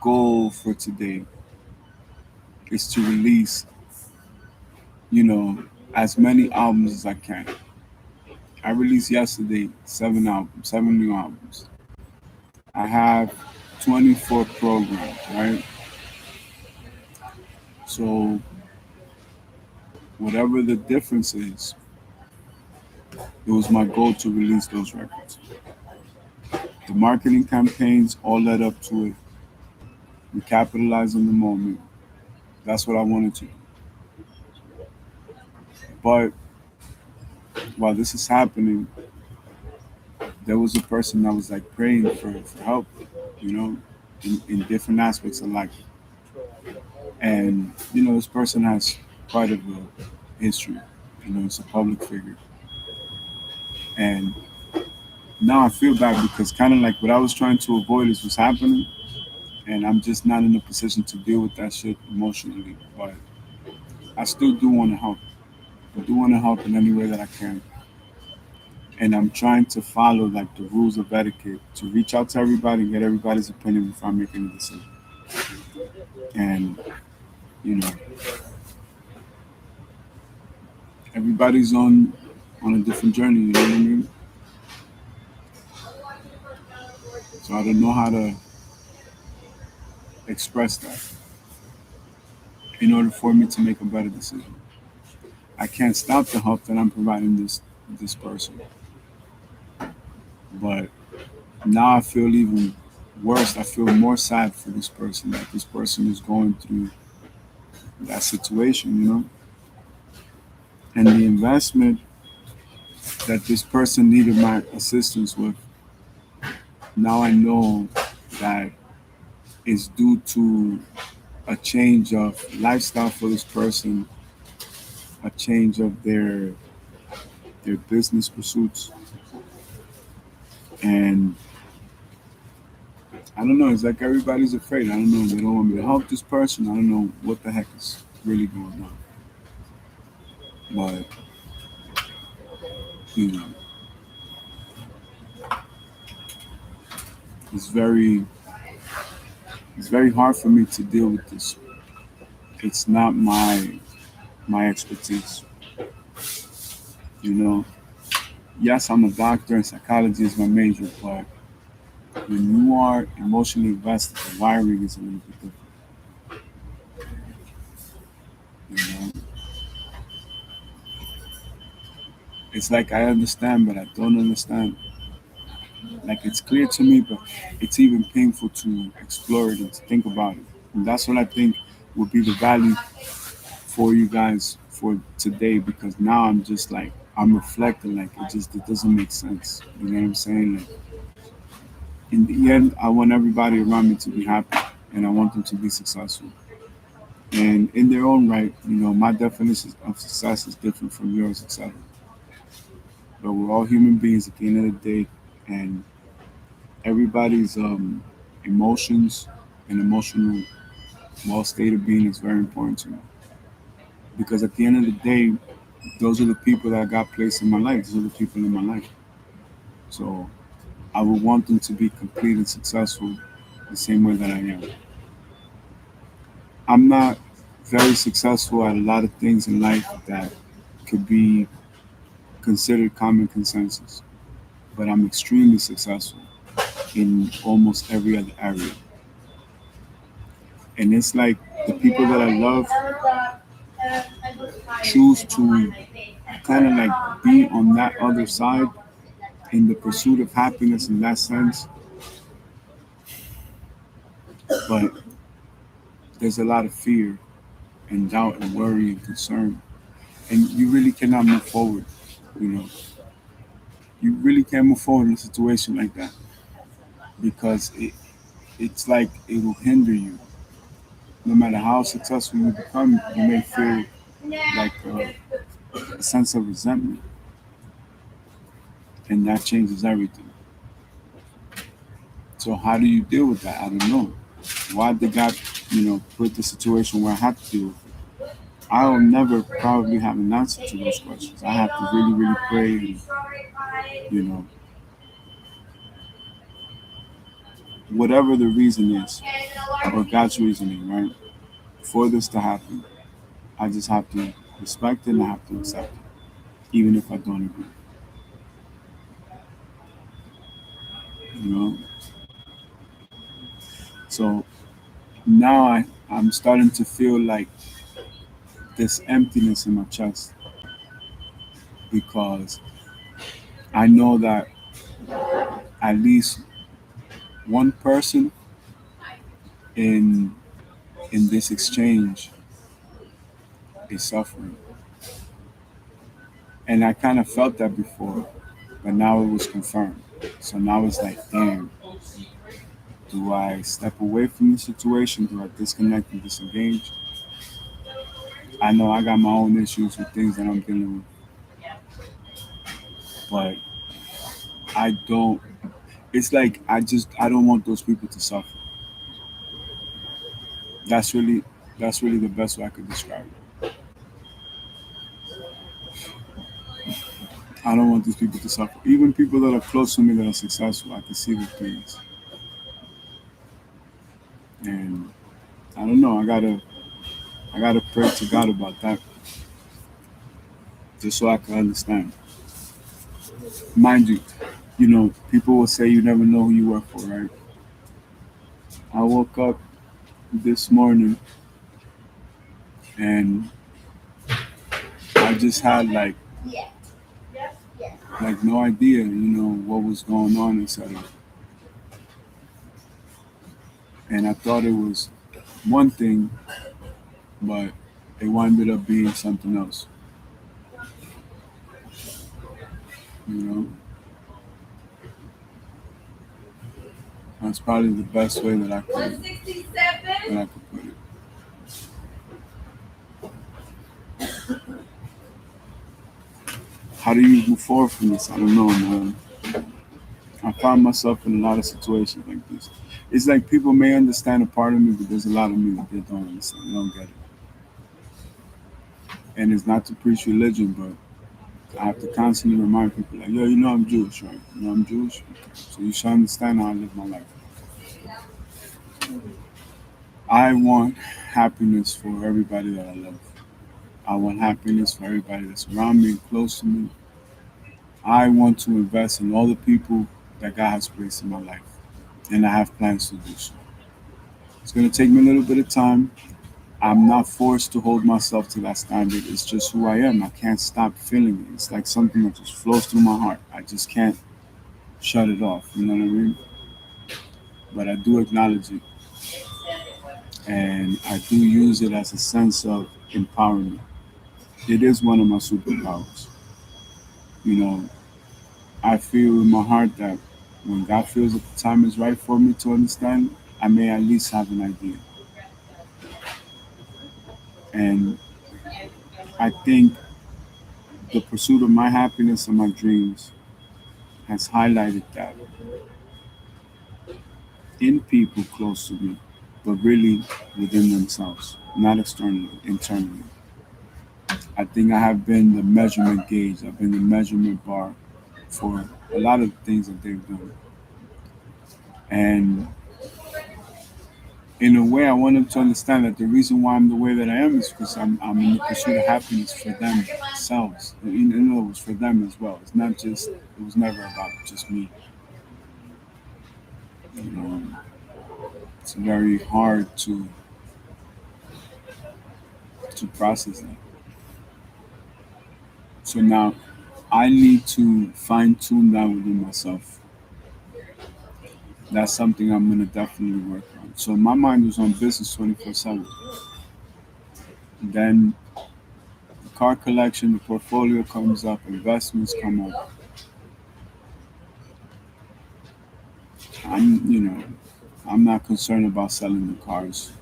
goal for today is to release, you know, as many albums as I can. I released yesterday 7 albums, 7 new albums. I have 24 programs, right? So whatever the difference is, it was my goal to release those records. The marketing campaigns all led up to it. We capitalized on the moment. That's what I wanted to do. But while this is happening, there was a person that was like praying for help, you know, in different aspects of life. And, this person has quite of a history. It's a public figure. And now I feel bad because kind of like what I was trying to avoid is what's happening. And I'm just not in a position to deal with that shit emotionally. But I still do want to help. I do want to help in any way that I can. And I'm trying to follow like the rules of etiquette to reach out to everybody and get everybody's opinion before I make any decision. And you know, everybody's on a different journey. You know what I mean? So I don't know how to express that in order for me to make a better decision. I can't stop the help that I'm providing this person, but now I feel even worse. I feel more sad for this person that this person is going through that situation, and the investment that this person needed my assistance with. Now I know that it's due to a change of lifestyle for this person, a change of their business pursuits, and I don't know. It's like everybody's afraid. I don't know. They don't want me to help this person. I don't know what the heck is really going on. But you know, it's very it's very hard for me to deal with this. It's not my expertise. You know, yes, I'm a doctor and psychology is my major, but when you are emotionally invested, the wiring is a little bit different. You know, it's like I understand, but I don't understand. Like it's clear to me, but it's even painful to explore it and to think about it. And that's what I think would be the value for you guys for today because now I'm just like I'm reflecting like it doesn't make sense. You know what I'm saying? Like in the end I want everybody around me to be happy. and I want them to be successful. And in their own right, my definition of success is different from yours, etc. But we're all human beings at the end of the day, and everybody's emotions and emotional well state of being is very important to me. Because at the end of the day, those are the people that got placed in my life. Those are the people in my life. So I would want them to be complete and successful the same way that I am. I'm not very successful at a lot of things in life that could be considered common consensus, but I'm extremely successful in almost every other area. And it's like the people that I love choose to kind of like be on that other side in the pursuit of happiness in that sense, but there's a lot of fear and doubt and worry and concern, and you really cannot move forward. You know, you really can't move forward in a situation like that because it's like it will hinder you. No matter how successful you become, you may feel like a sense of resentment, and that changes everything. So how do you deal with that? I don't know. Why did God, put the situation where I have to deal with it? I'll never probably have an answer to those questions. I have to really, really pray and, you know, whatever the reason is, or God's reasoning, right, for this to happen, I just have to respect it and I have to accept it, even if I don't agree. You know, so now I'm starting to feel like this emptiness in my chest because I know that at least one person in this exchange is suffering. And I kind of felt that before, but now it was confirmed. So now it's like, damn, do I step away from the situation? Do I disconnect and disengage? I know I got my own issues with things that I'm dealing with, but I don't. It's like I don't want those people to suffer. That's really that's really the best way I could describe it. I don't want these people to suffer. Even people that are close to me that are successful, I can see the things, and I don't know. I gotta pray to God about that, just so I can understand. Mind you, people will say you never know who you work for, right? I woke up this morning and I just had like no idea, what was going on, etc. And I thought it was one thing, but it wound up being something else. You know, that's probably the best way that I could put it. How do you move forward from this? I don't know, man. I find myself in a lot of situations like this. It's like people may understand a part of me, but there's a lot of me that they don't understand. They don't get it. And it's not to preach religion, but I have to constantly remind people, like, yo, I'm Jewish, right? I'm Jewish. Okay. So you should understand how I live my life. I want happiness for everybody that I love. I want happiness for everybody that's around me and close to me. I want to invest in all the people that God has placed in my life, and I have plans to do so. It's going to take me a little bit of time. I'm not forced to hold myself to that standard. It's just who I am. I can't stop feeling it. It's like something that just flows through my heart. I just can't shut it off. You know what I mean? But I do acknowledge it, and I do use it as a sense of empowerment. It is one of my superpowers. You know, I feel in my heart that when God feels that the time is right for me to understand, I may at least have an idea. And I think the pursuit of my happiness and my dreams has highlighted that in people close to me, but really within themselves, not externally, internally. I think I have been the measurement gauge, I've been the measurement bar for a lot of things that they've done. And in a way, I want them to understand that the reason why I'm the way that I am is because I'm in the pursuit of happiness for themselves. In other words, for them as well. It's not just, it was never about just me. You know, it's very hard to process that. So now I need to fine tune that within myself. That's something I'm gonna definitely work on. So my mind was on business 24/7. Then the car collection, the portfolio comes up, investments come up. I'm not concerned about selling the cars.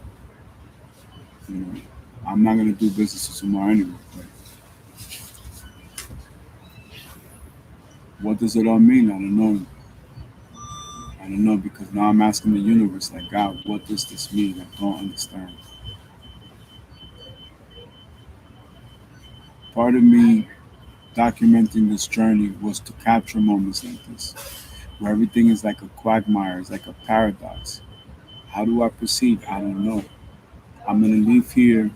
You know, I'm not gonna do business tomorrow anyway. But what does it all mean? I don't know. I don't know because now I'm asking the universe, like God, what does this mean? I don't understand. Part of me documenting this journey was to capture moments like this, where everything is like a quagmire, it's like a paradox. How do I proceed? I don't know. I'm gonna leave here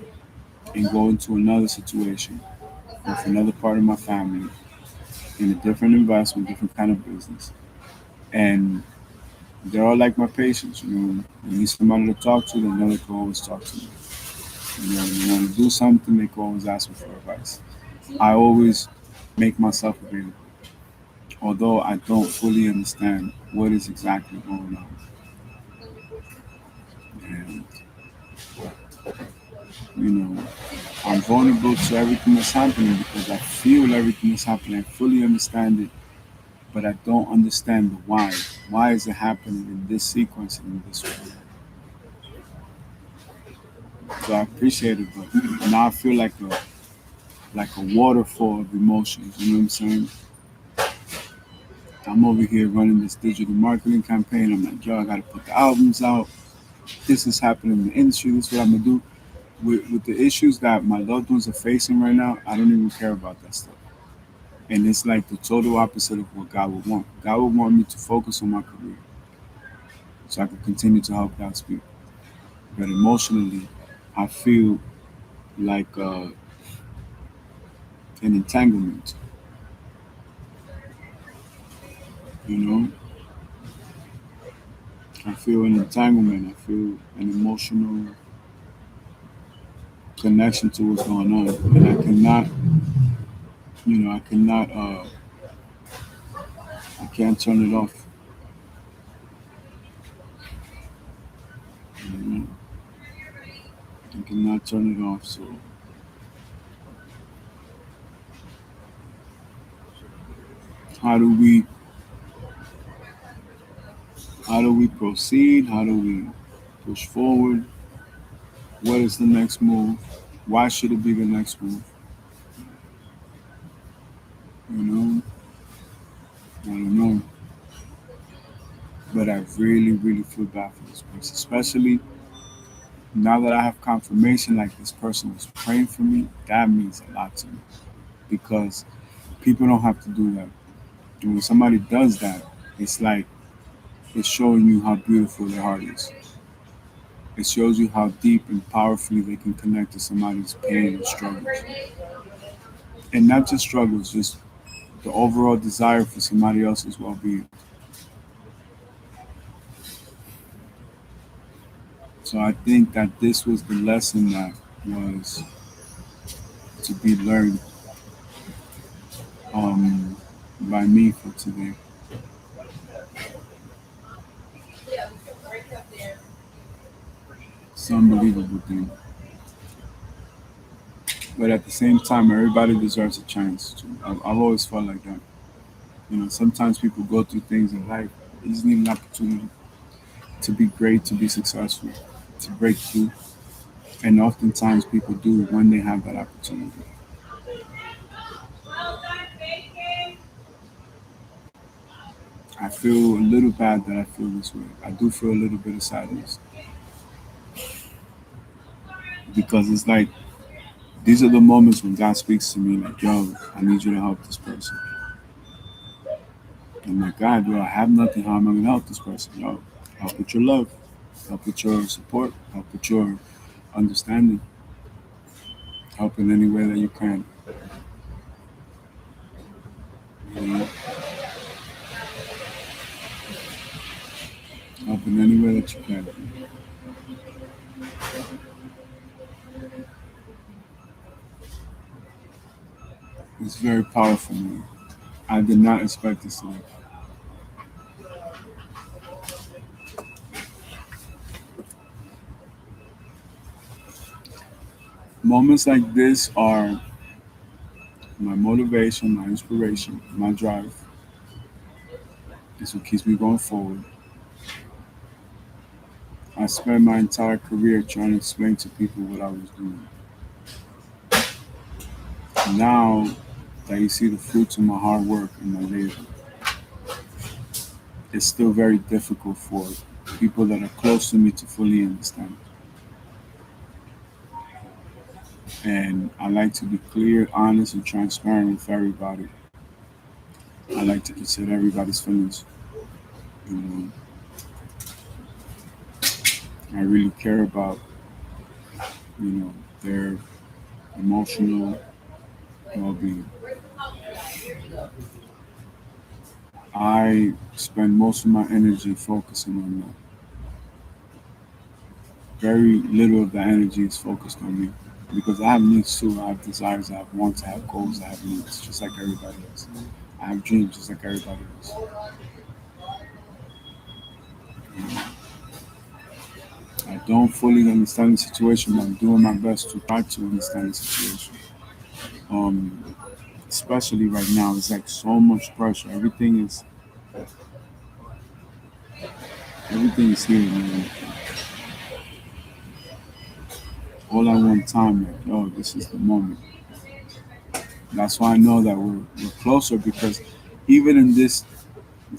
and go into another situation with another part of my family in a different investment, different kind of business. And they're all like my patients, you know. You need somebody to talk to, they know they can always talk to me. You know, you want to do something, they can always ask me for advice. I always make myself available, although I don't fully understand what is exactly going on. And, you know, I'm vulnerable to everything that's happening because I feel everything that's happening. I fully understand it, but I don't understand the why. Why is it happening in this sequence and in this way? So I appreciate it, but now I feel like a waterfall of emotions. You know what I'm saying? I'm over here running this digital marketing campaign. I'm like, yo, I gotta put the albums out. This is happening in the industry. This is what I'm gonna do. With the issues that my loved ones are facing right now, I don't even care about that stuff. And it's like the total opposite of what God would want. God would want me to focus on my career so I can continue to help God's people. But emotionally, I feel like an entanglement. You know, I feel an entanglement. I feel an emotional connection to what's going on, and I cannot, I cannot, I can't turn it off. You know? I cannot turn it off. So how do we, how do we proceed? How do we push forward? What is the next move? Why should it be the next move? You know, I don't know. But I really, really feel bad for this person, especially now that I have confirmation like this person was praying for me. That means a lot to me because people don't have to do that. And when somebody does that, it's like it's showing you how beautiful their heart is. It shows you how deep and powerfully they can connect to somebody's pain and struggles. And not just struggles, just the overall desire for somebody else's well being. So I think that this was the lesson that was to be learned um, by me for today. It's an unbelievable thing. But at the same time, everybody deserves a chance. I've always felt like that. You know, sometimes people go through things in life. They just need an opportunity. to be great, to be successful, to break through. And oftentimes people do when they have that opportunity. I feel a little bad that I feel this way. I do feel a little bit of sadness because it's like these are the moments when God speaks to me like, yo, I need you to help this person. I'm like, God, yo, I have nothing. How am I going to help this person? Yo, help with your love, help with your support, help with your understanding, help in any way that you can. You know, help in any way that you can. It's very powerful, man. I did not expect this today. Moments like this are my motivation, my inspiration, my drive. It's what keeps me going forward. I spent my entire career trying to explain to people what I was doing. Now that you see the fruits of my hard work and my labor, it's still very difficult for people that are close to me to fully understand. And I like to be clear, honest, and transparent with everybody. I like to consider everybody's feelings. You know, I really care about, their emotional well-being. I spend most of my energy focusing on that. Very little of that energy is focused on me because I have needs too. I have desires, I have wants, I have goals, I have needs, just like everybody else. I have dreams, just like everybody else. I don't fully understand the situation, but I'm doing my best to try to understand the situation. Um, Especially right now, it's like so much pressure. Everything is here, man. All at one time, like, yo, this is the moment. That's why I know that we're closer because even in this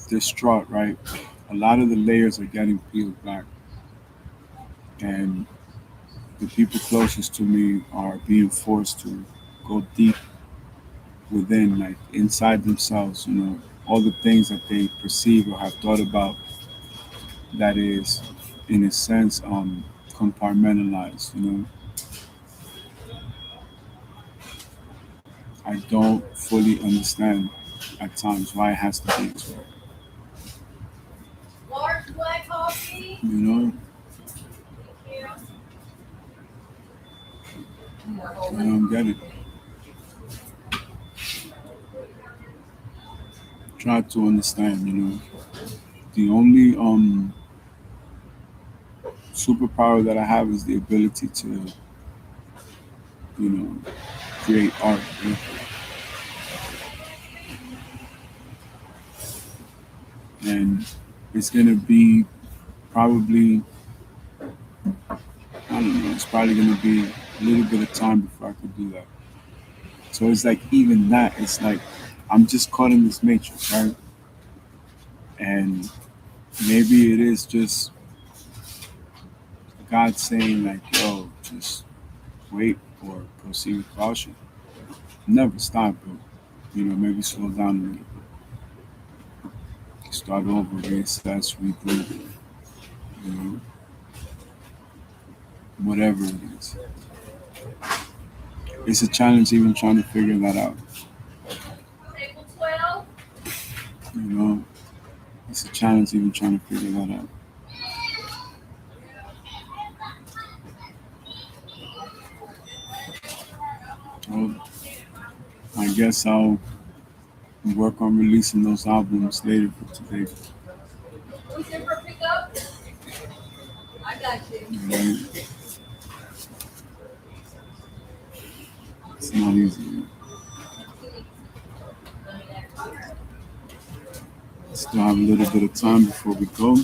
distraught, right, a lot of the layers are getting peeled back, and the people closest to me are being forced to go deep within, like inside themselves. All the things that they perceive or have thought about that is, in a sense, compartmentalized. I don't fully understand at times why it has to be this way. You know, I don't get it. Try to understand. The only superpower that I have is the ability to, you know, create art. And it's gonna be probably, I don't know, it's probably gonna be a little bit of time before I could do that. So it's like even that, it's like I'm just caught in this matrix, right? And maybe it is just God saying like, yo, just wait or proceed with caution. Never stop, but maybe slow down a little bit. Start over, reassess, regroup, you know, whatever it is. It's a challenge even trying to figure that out. You know, it's a challenge even trying to figure that out. So I guess I'll work on releasing those albums later for today. Right? It's not easy. Still have a little bit of time before we go.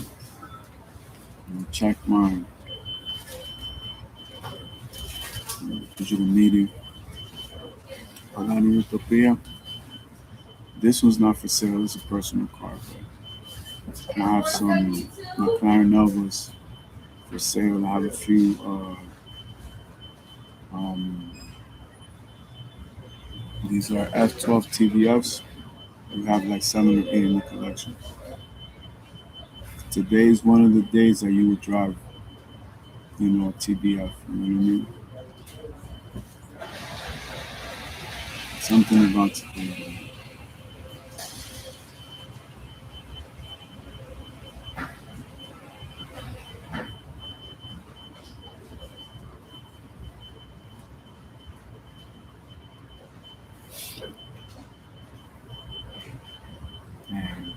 check my digital media. Hablando de Utopia. This one's not for sale. It's a personal car, but I have some McLaren Novas for sale. I have a few um, these are F12 TVFs. We have like 7 or 8 in the collection. Today is one of the days that you would drive, TBF. You know what I mean? Something about today. And,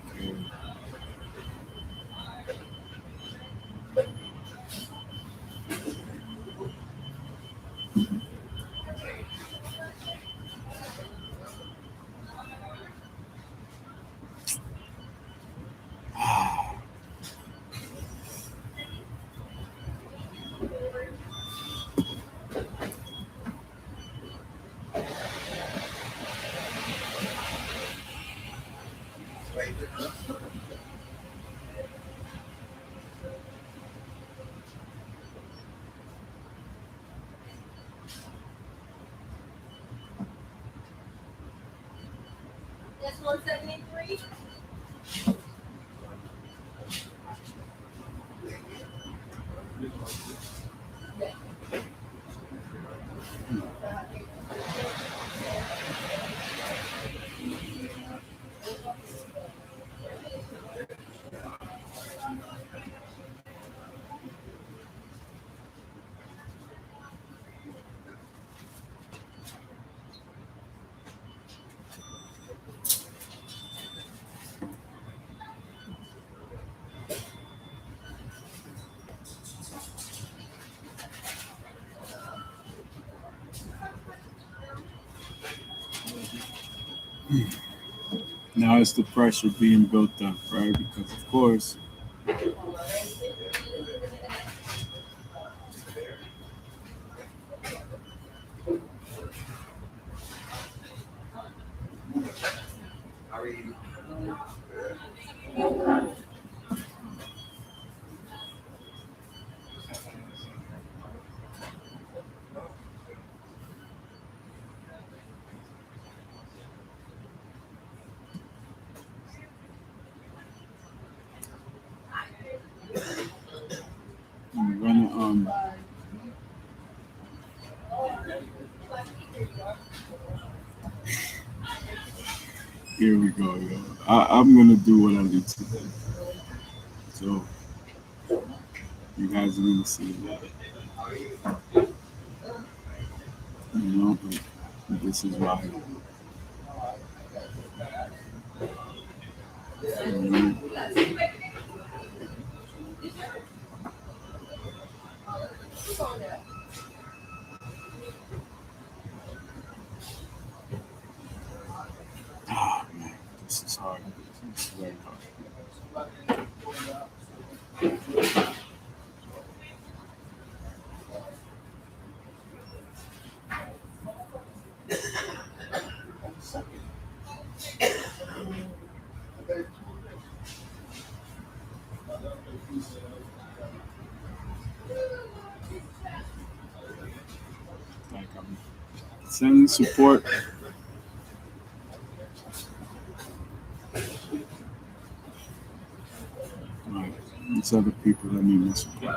now it's the pressure being built up, right? Because of course, I'm gonna here we go, yo. I'm gonna do what I need to do. So you guys are gonna see that. But this is why. You Ah man, this is hard. This is very hard. Like I'm sending support. Like it's other people that need my support.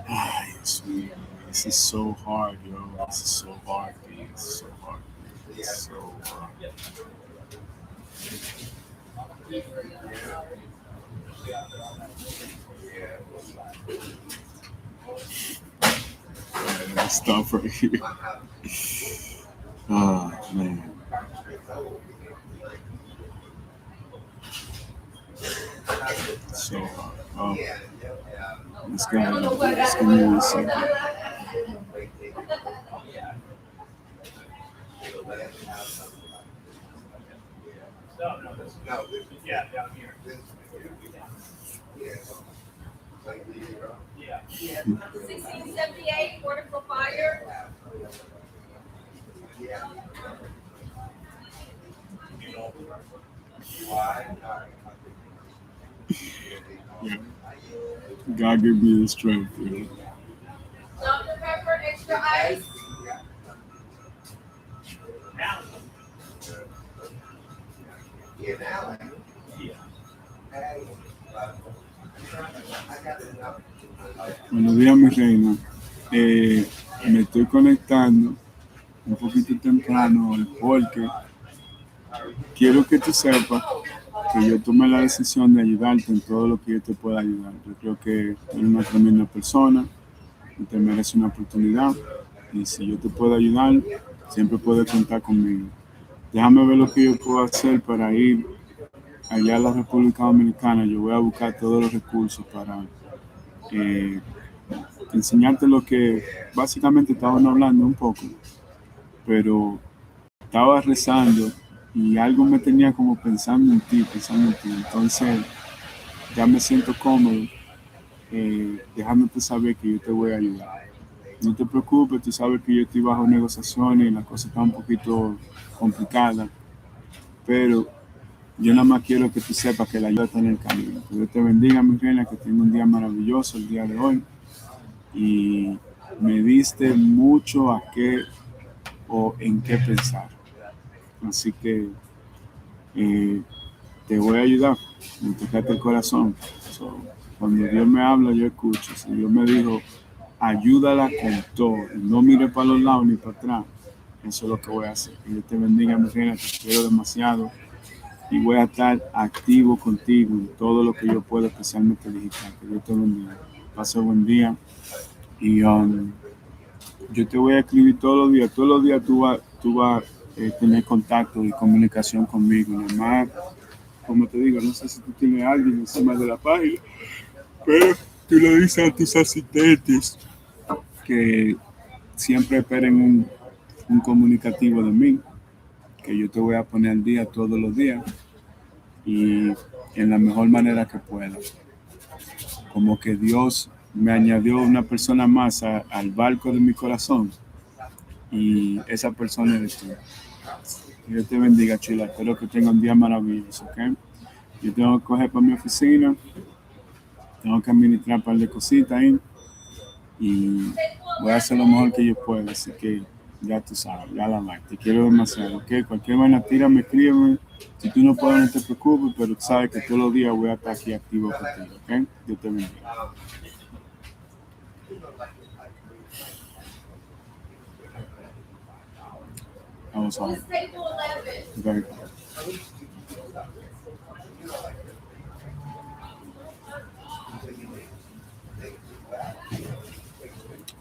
Yes, man. This is so hard, yo. This is so hard, man. This is so hard. It's so hard. Let me stop right here. Oh, man. So hard. Oh, let's go ahead. Just give me 1 second. Yeah. God give me the strength, yo. Buenos días, mi reina. Me estoy conectando un poquito temprano hoy porque quiero que tú sepas que yo tomé la decisión de ayudarte en todo lo que yo te pueda ayudar. Yo creo que eres una tremenda persona y te mereces una oportunidad. Y si yo te puedo ayudar, siempre puedes contar conmigo. Déjame ver lo que yo puedo hacer para ir allá a la República Dominicana. Yo voy a buscar todos los recursos para eh, enseñarte lo que básicamente estaban hablando un poco, pero estaba rezando y algo me tenía como pensando en ti, pensando en ti. Entonces ya me siento cómodo dejándote saber que yo te voy a ayudar. No te preocupes, tú sabes que yo estoy bajo negociaciones y las cosas están un poquito complicadas, pero yo nada más quiero que tú sepas que la ayuda está en el camino. Que Dios te bendiga, mi reina, que tenga un día maravilloso el día de hoy. Y me diste mucho a qué o en qué pensar. Así que eh, te voy a ayudar, me tocaste el corazón. So, cuando Dios me habla, yo escucho. Si Dios me dijo, ayúdala con todo, no mire para los lados ni para atrás, eso es lo que voy a hacer. Que Dios te bendiga, mi reina, te quiero demasiado y voy a estar activo contigo en todo lo que yo pueda, especialmente digital. Que Dios te bendiga. Pase buen día y yo te voy a escribir todos los días tú vas a tener contacto y comunicación conmigo. Nada más, como te digo, no sé si tú tienes a alguien encima de la página, pero tú le dices a tus asistentes que siempre esperen un comunicativo de mí, que yo te voy a poner al día todos los días y en la mejor manera que pueda. Como que Dios me añadió una persona más al barco de mi corazón y esa persona eres tú. Dios te bendiga, chula. Espero que tenga un día maravilloso, ¿ok? Yo tengo que coger para mi oficina, tengo que administrar un par de cositas ahí y voy a hacer lo mejor que yo pueda. Así que ya tú sabes, ya la like. Te quiero demasiado, ¿ok? Cualquier vaina, tírame, escríbeme. Si tú no puedes, no te preocupes, pero tú sabes que todos los días voy a estar aquí activo contigo, ¿ok? Dios te bendiga. Vamos a ver. Very good.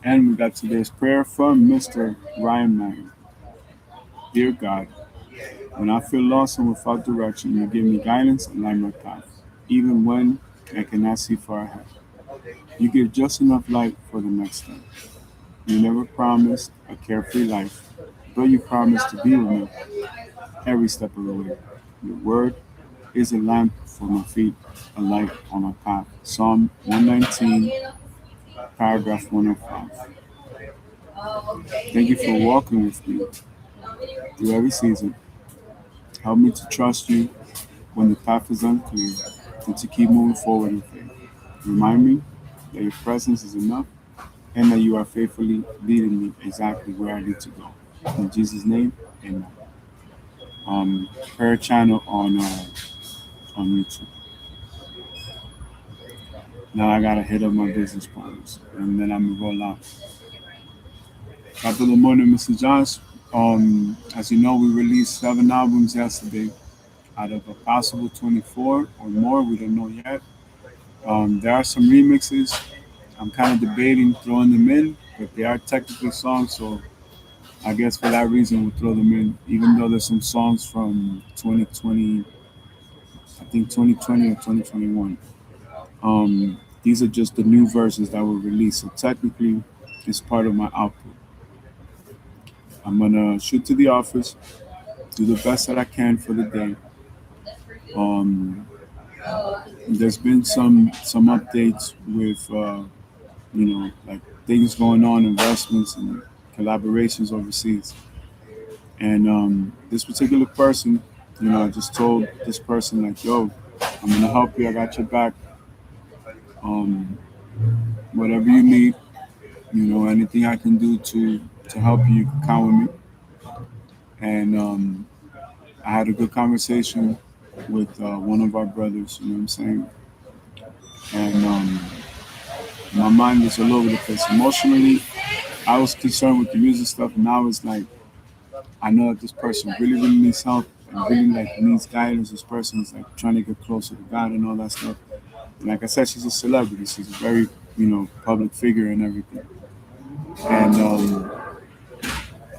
And we got today's prayer from Mr. Ryan Manning. Dear God, when I feel lost and without direction, you give me guidance and light my path, even when I cannot see far ahead. You give just enough light for the next step. You never promised a carefree life, but you promised to be with me every step of the way. Your word is a lamp for my feet, a light on my path. Psalm 119, paragraph 105. Thank you for walking with me through every season. Help me to trust you when the path is unclear and to keep moving forward in faith. Remind me that your presence is enough and that you are faithfully leading me exactly where I need to go. In Jesus' name, amen. Prayer channel on YouTube. Now I gotta hit up my business partners, and then I'm gonna roll out. Top of the morning, Mr. Josh. As you know, we released 7 albums yesterday out of a possible 24 or more. We don't know yet. There are some remixes. I'm kind of debating throwing them in, but they are technically songs, so I guess for that reason we'll throw them in. Even though there's some songs from 2020, I think 2020 or 2021. These are just the new versions that were released, so technically it's part of my output. I'm gonna shoot to the office, do the best that I can for the day. Um, there's been some updates with like things going on, investments and collaborations overseas. And this particular person, I just told this person like, "Yo, I'm gonna help you. I got your back. Um, whatever you need, anything I can do to help you, you can count with me." And I had a good conversation with one of our brothers. You know what I'm saying? And my mind was all over the place. Emotionally, I was concerned with the music stuff, and now it's like I know that this person really, really needs help and really like needs guidance. This person is like trying to get closer to God and all that stuff. And like I said, she's a celebrity. She's a very, public figure and everything. And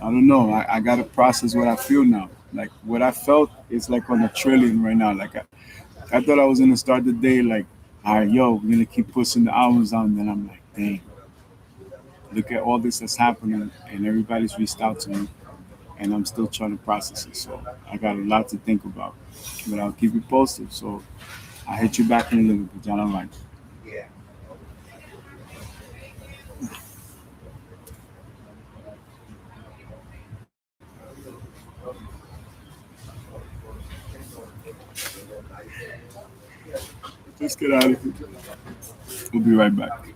I don't know. I got to process what I feel now. Like what I felt is like on a trillion right now. Like I thought I was gonna start the day like, all right, yo, we're gonna keep pushing the albums out. And then I'm like, dang, look at all this that's happening, and everybody's reached out to me, and I'm still trying to process it. So I got a lot to think about, but I'll keep you posted. So I'll hit you back in a little bit, John. All right. Just get out of here. We'll be right back.